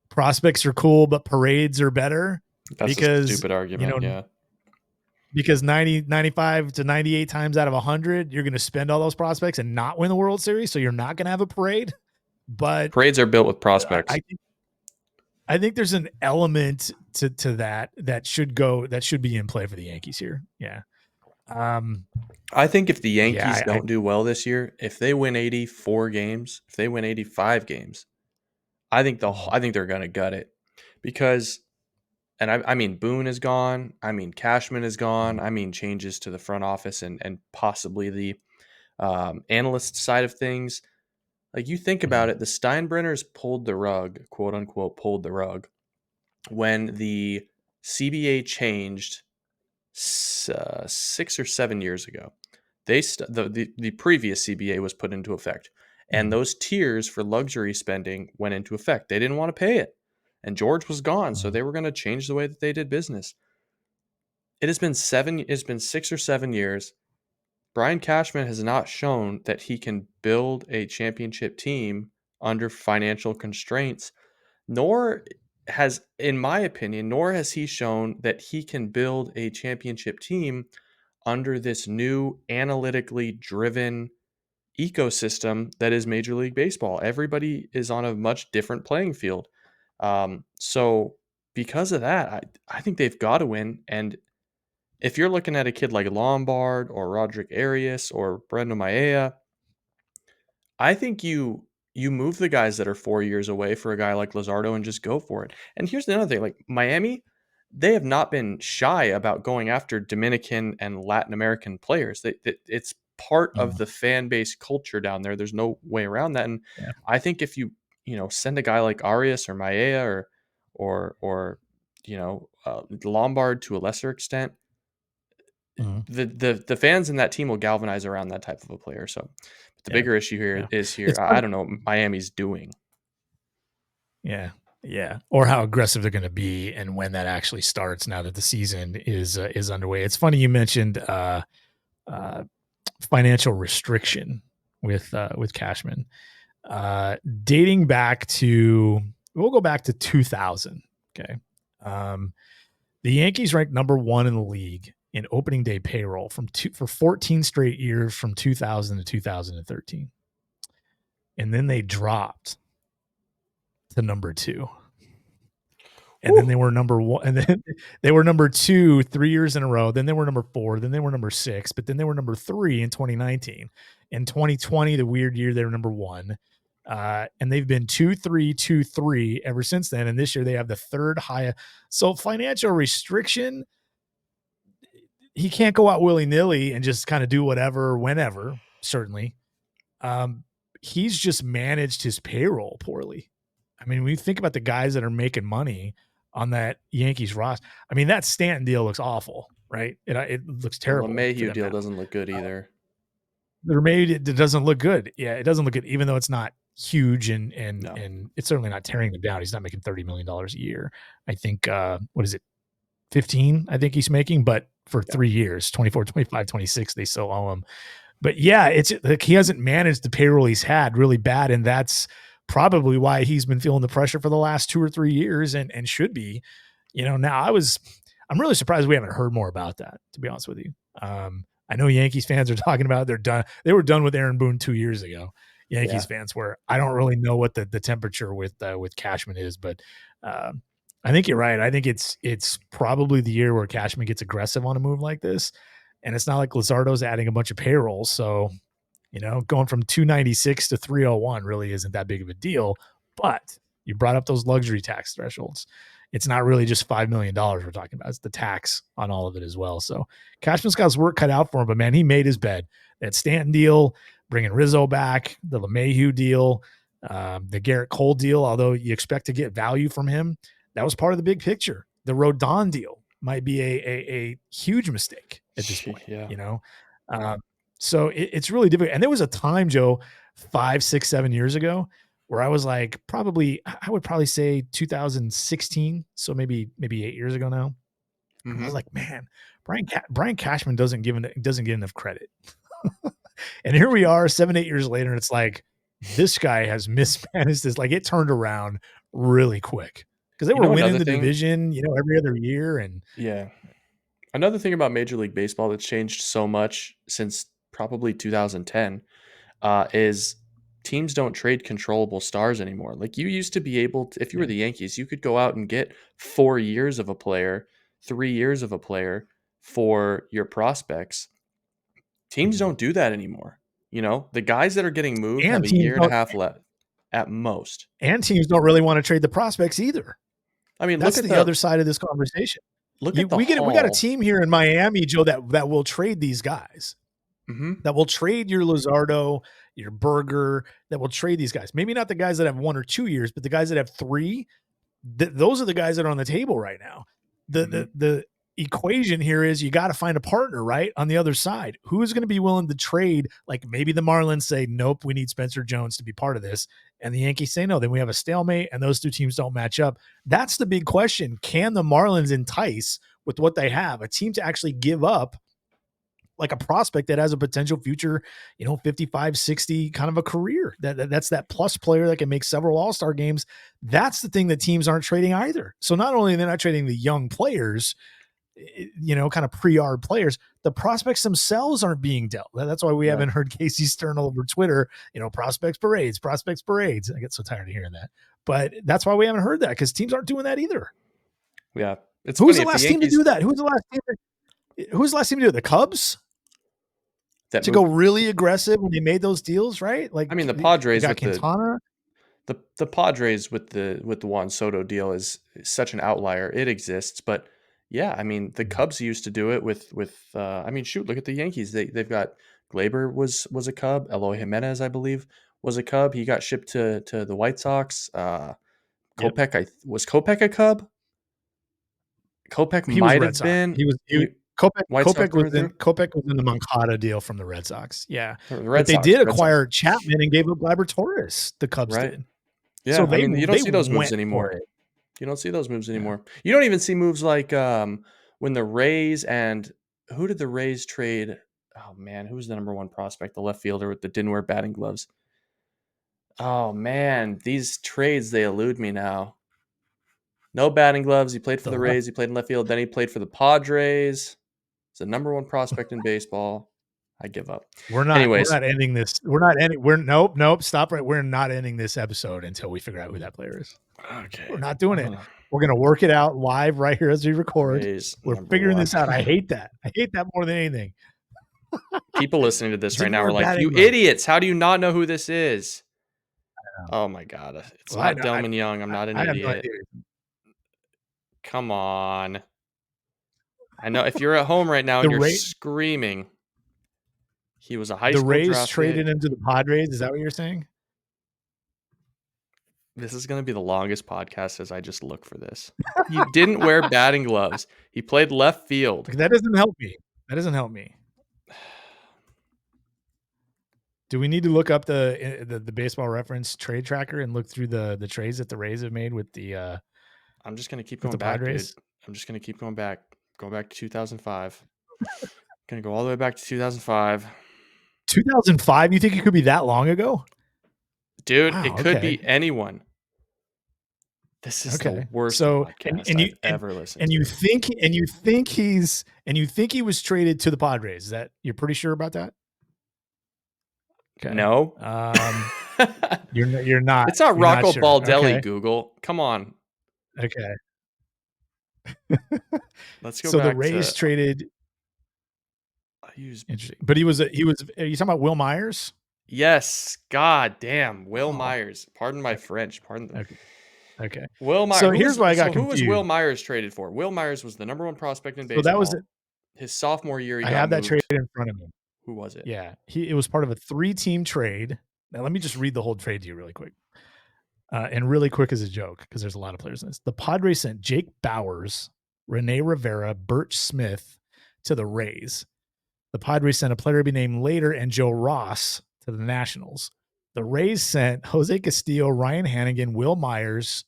prospects are cool, but parades are better. That's a stupid argument, because 95 to 98 times out of 100, you're going to spend all those prospects and not win the World Series. So you're not going to have a parade. But parades are built with prospects. I think there's an element to that should be in play for the Yankees here. Yeah. I think if the Yankees don't do well this year, if they win 84 games, if they win 85 games, I think they're going to gut it, because, and I mean, Boone is gone. I mean, Cashman is gone. I mean, changes to the front office and possibly the analyst side of things. Like, you think about it, the Steinbrenners pulled the rug, quote unquote, pulled the rug when the CBA changed 6 or 7 years ago. The previous CBA was put into effect, and those tiers for luxury spending went into effect. They didn't want to pay it, and George was gone, so they were going to change the way that they did business. It's been 6 or 7 years. Brian Cashman has not shown that he can build a championship team under financial constraints, nor has, in my opinion, he shown that he can build a championship team under this new analytically driven ecosystem that is Major League Baseball. Everybody is on a much different playing field. So because of that, I think they've got to win. And if you're looking at a kid like Lombard or Roderick Arias or Brendo Maea, I think you move the guys that are 4 years away for a guy like Luzardo and just go for it. And here's another thing, like Miami, they have not been shy about going after Dominican and Latin American players. It's part of the fan base culture down there. There's no way around that. And Yeah. I think if you send a guy like Arias or Maea or Lombard to a lesser extent, the fans in that team will galvanize around that type of a player. So the bigger issue here is It's I don't know what Miami's doing. Yeah. Yeah. Or how aggressive they're going to be and when that actually starts now that the season is underway. It's funny you mentioned financial restriction with Cashman. Dating back to, we'll go back to 2000. Okay. The Yankees ranked number 1 in the league in opening day payroll for 14 straight years from 2000 to 2013. And then they dropped to number 2. And then they were number 1, and then they were number 2 3 years in a row. Then they were number 4, then they were number 6, but then they were number 3 in 2019. In 2020, the weird year, they were number 1. And they've been 2-3, 2-3 ever since then. And this year they have the 3rd highest. So financial restriction, he can't go out willy-nilly and just kind of do whatever, whenever, certainly. He's just managed his payroll poorly. I mean, when you think about the guys that are making money on that Yankees roster, I mean, that Stanton deal looks awful, right? It looks terrible. The LeMahieu deal doesn't look good either. It doesn't look good. Yeah, it doesn't look good, even though it's not huge and it's certainly not tearing them down. He's not making $30 million a year. I think, what is it? 15, I think he's making, but for 3 years, 24, 25, 26, they still owe him. But yeah, it's like he hasn't managed the payroll he's had really bad. And that's probably why he's been feeling the pressure for the last 2 or 3 years and should be, now I'm really surprised we haven't heard more about that, to be honest with you. I know Yankees fans are talking about they're done. They were done with Aaron Boone 2 years ago. Yankees fans were. I don't really know what the temperature with Cashman is, but I think you're right. I think it's probably the year where Cashman gets aggressive on a move like this, and it's not like Luzardo's adding a bunch of payroll, so going from 296 to 301 really isn't that big of a deal. But you brought up those luxury tax thresholds. It's not really just $5 million we're talking about. It's the tax on all of it as well. So Cashman's got his work cut out for him, but man, he made his bed. That Stanton deal, bringing Rizzo back, the LeMahieu deal, the Garrett Cole deal, although you expect to get value from him, that was part of the big picture. The Rodon deal might be a huge mistake at this point, so it's really difficult. And there was a time, Joe, 5, 6, 7 years ago where I was like, I would probably say 2016. So maybe 8 years ago now. I was like, man, Brian Cashman doesn't get enough credit. And here we are 7, 8 years later. And it's like, this guy has mismanaged this. Like, it turned around really quick because they were winning the division, every other year. And another thing about Major League Baseball that's changed so much since probably 2010 is teams don't trade controllable stars anymore. Like, you used to be able to, if you were the Yankees, you could go out and get 4 years of a player, 3 years of a player for your prospects. Teams don't do that anymore. The guys that are getting moved have a year and a half left at most. And teams don't really want to trade the prospects either. I mean, that's look at the other side of this conversation. We got a team here in Miami, Joe, that will trade these guys. That will trade your Luzardo, your Berger, that will trade these guys. Maybe not the guys that have 1 or 2 years, but the guys that have 3. Those are the guys that are on the table right now. The equation here is you got to find a partner, right? On the other side, who is going to be willing to trade? Like, maybe the Marlins say, nope, we need Spencer Jones to be part of this. And the Yankees say no, then we have a stalemate and those 2 teams don't match up. That's the big question. Can the Marlins entice with what they have a team to actually give up like a prospect that has a potential future, 55, 60 kind of a career? That's that plus player that can make several all-star games. That's the thing that teams aren't trading either. So not only are they not trading the young players, kind of pre-art players. The prospects themselves aren't being dealt. That's why we haven't heard Casey Stern over Twitter, prospects parades. I get so tired of hearing that. But that's why we haven't heard that, because teams aren't doing that either. Yeah. It's Who was the funny, if last team to do that? Who was the last team to do it? The Cubs? To go really aggressive when they made those deals, right? Like, I mean, the Padres got with Quintana. The Padres with the Juan Soto deal is such an outlier. It exists, but yeah, I mean, the Cubs used to do it with I mean, shoot, look at the Yankees. They've got Glaber was a Cub. Eloy Jimenez, I believe, was a Cub. He got shipped to the White Sox. Kopech, was Kopech a Cub? Kopech He was might Red have Sox. been. Kopech was in the Moncada deal from the Red Sox. Yeah, but they did acquire Chapman and gave up Gleyber Torres. The Cubs did. Yeah, so I mean, you don't see those moves anymore. You don't see those moves anymore. You don't even see moves like when the Rays and who did the Rays trade? Oh man, who was the number one prospect? The left fielder that didn't wear batting gloves. Oh man, these trades, they elude me now. No batting gloves. He played for the Rays. He played in left field. Then he played for the Padres. He's the number one prospect in baseball. I give up. We're not ending this. Nope. Stop right. We're not ending this episode until we figure out who that player is. Okay. We're not doing it. We're going to work it out live right here as we record. We're figuring this out. I hate that. I hate that more than anything. People listening to this right now are like, you idiots. How do you not know who this is? Oh my God. It's not Delman Young. I'm not an idiot. Come on. I know if you're at home right now and you're screaming. He was a high school draft pick. The Rays traded him to the Padres. Is that what you're saying? This is going to be the longest podcast as I just look for this. He didn't wear batting gloves. He played left field. That doesn't help me. Do we need to look up the Baseball Reference trade tracker and look through the trades that the Rays have made with the I'm just going to keep going back, dude. I'm just going to keep going back. Go back to 2005. Going to go all the way back to 2005. 2005? You think it could be that long ago? Dude, it could be anyone. This is the worst podcast I've ever listened to. And you think he was traded to the Padres. Is that, you're pretty sure about that? Okay. No. You're not. It's not Rocco Baldelli, Google. Come on. Okay. Let's go back. So the Rays traded. Interesting. But he was. Are you talking about Will Myers? Yes. God damn. Will Myers. Pardon my French. Okay. Will Myers. So here's why I got confused. Who was Will Myers traded for? Will Myers was the number one prospect in baseball. So that was his sophomore year. I have that trade in front of me. Who was it? Yeah. It was part of a 3-team trade. Now let me just read the whole trade to you really quick. And really quick as a joke, because there's a lot of players in this. The Padres sent Jake Bowers, Rene Rivera, Birch Smith to the Rays. The Padres sent a player to be named later and Joe Ross to the Nationals. The Rays sent Jose Castillo, Ryan Hannigan, Will Myers,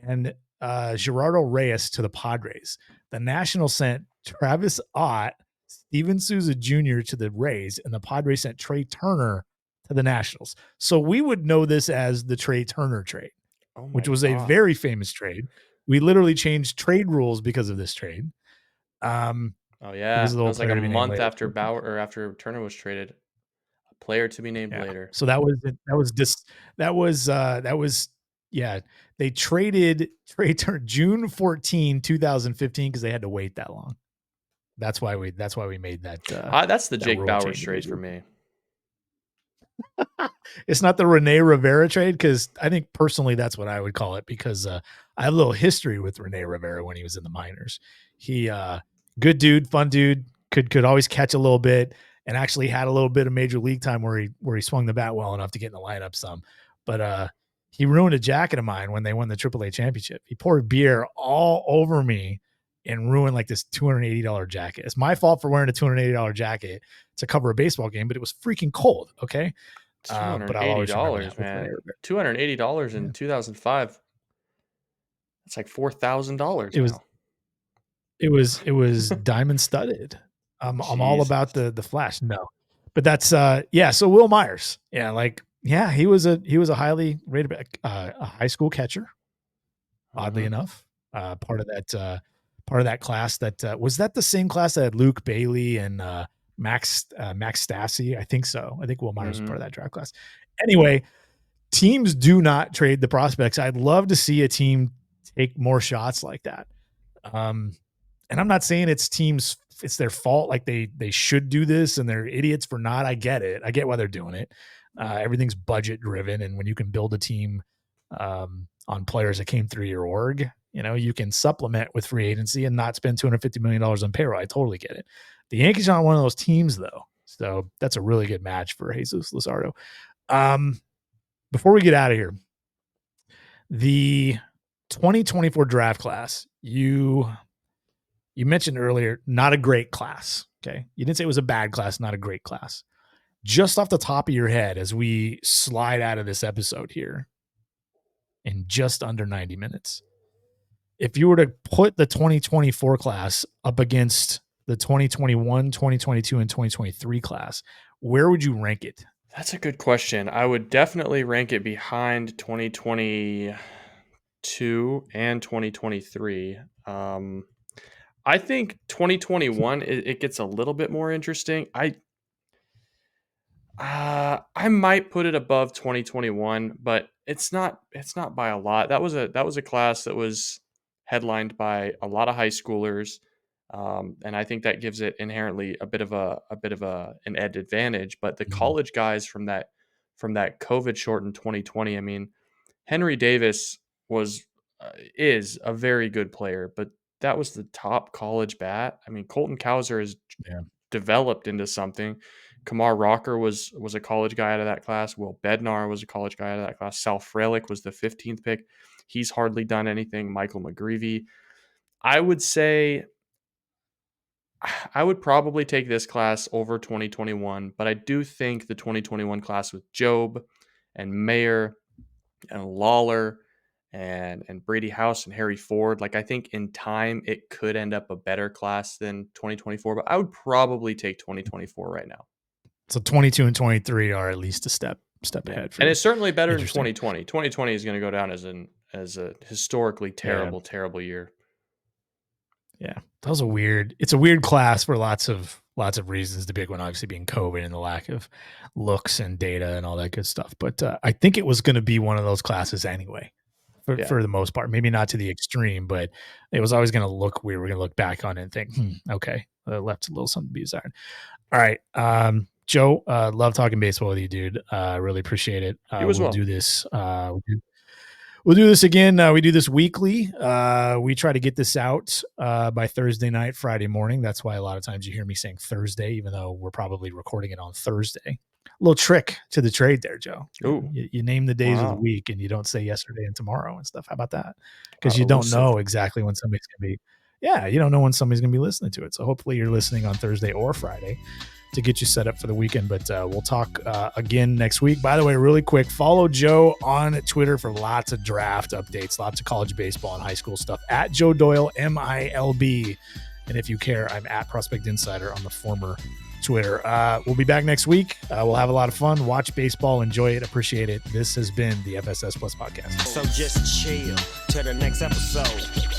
and Gerardo Reyes to the Padres. The Nationals sent Travis Ott, Steven Souza Jr. to the Rays, and the Padres sent Trey Turner to the Nationals. So we would know this as the Trey Turner trade, which was a very famous trade. We literally changed trade rules because of this trade. It was like a month after after Turner was traded. A player to be named later. So they traded Trey Turner June 14, 2015 because they had to wait that long. That's why we made that. That's the Jake Bowers trade for me. It's not the Rene Rivera trade, because I think personally that's what I would call it, because I have a little history with Rene Rivera when he was in the minors. He good dude, fun dude, could always catch a little bit, and actually had a little bit of major league time where he swung the bat well enough to get in the lineup some. But he ruined a jacket of mine when they won the AAA championship. He poured beer all over me and ruined like this $280 jacket. It's my fault for wearing a $280 jacket to cover a baseball game, but it was freaking cold. Okay. $280, man. $280 in 2005. It's like $4,000. It was diamond studded. I'm all about the flash. No, but that's So Will Myers, he was a highly rated a high school catcher. Oddly enough, part of that part of that class that was that the same class that had Luke Bailey and Max Stassi? I think so. I think Will Myers was part of that draft class. Anyway, teams do not trade the prospects. I'd love to see a team take more shots like that. And I'm not saying it's their fault. Like they should do this and they're idiots for not. I get it. I get why they're doing it. Everything's budget driven. And when you can build a team on players that came through your org, you can supplement with free agency and not spend $250 million on payroll. I totally get it. The Yankees aren't one of those teams though. So that's a really good match for Jesus Luzardo. Before we get out of here, the 2024 draft class, you mentioned earlier, not a great class. Okay. You didn't say it was a bad class, not a great class. Just off the top of your head, as we slide out of this episode here in just under 90 minutes, if you were to put the 2024 class up against the 2021, 2022, and 2023 class, where would you rank it? That's a good question. I would definitely rank it behind 2022 and 2023. I think 2021 it gets a little bit more interesting. I might put it above 2021, but it's not by a lot. That was a class that was headlined by a lot of high schoolers, and I think that gives it inherently a bit of an advantage. But the college guys from that COVID shortened 2020, I mean, Henry Davis is a very good player, but that was the top college bat. I mean, Colton Cowser has developed into something. Kamar Rocker was a college guy out of that class. Will Bednar was a college guy out of that class. Sal Frelick was the 15th pick. He's hardly done anything. Michael McGreevy. I would say I would probably take this class over 2021, but I do think the 2021 class with Job and Mayer and Lawler and Brady House and Harry Ford, like I think in time it could end up a better class than 2024, but I would probably take 2024 right now. So 22 and 23 are at least a step ahead. And it's certainly better than 2020. 2020 is going to go down as a historically terrible year. Yeah, that was it's a weird class for lots of reasons. The big one obviously being COVID and the lack of looks and data and all that good stuff. But I think it was going to be one of those classes anyway, for the most part. Maybe not to the extreme, but it was always going to look weird. We're going to look back on it and think, okay, left a little something to be desired. All right, Joe, love talking baseball with you, dude. Really appreciate it. We'll do this. We'll do this again. We do this weekly. We try to get this out by Thursday night, Friday morning. That's why a lot of times you hear me saying Thursday, even though we're probably recording it on Thursday. A little trick to the trade there, Joe. Ooh. You name the days of the week and you don't say yesterday and tomorrow and stuff. How about that? Because you don't know exactly when somebody's going to be. Yeah, you don't know when somebody's going to be listening to it. So hopefully you're listening on Thursday or Friday to get you set up for the weekend. But we'll talk again next week. By the way, really quick, follow Joe on Twitter for lots of draft updates, lots of college baseball and high school stuff at Joe Doyle, MILB. And if you care, I'm at Prospect Insider on the former Twitter. We'll be back next week. We'll have a lot of fun. Watch baseball, enjoy it, appreciate it. This has been the FSS Plus podcast. So just chill till the next episode.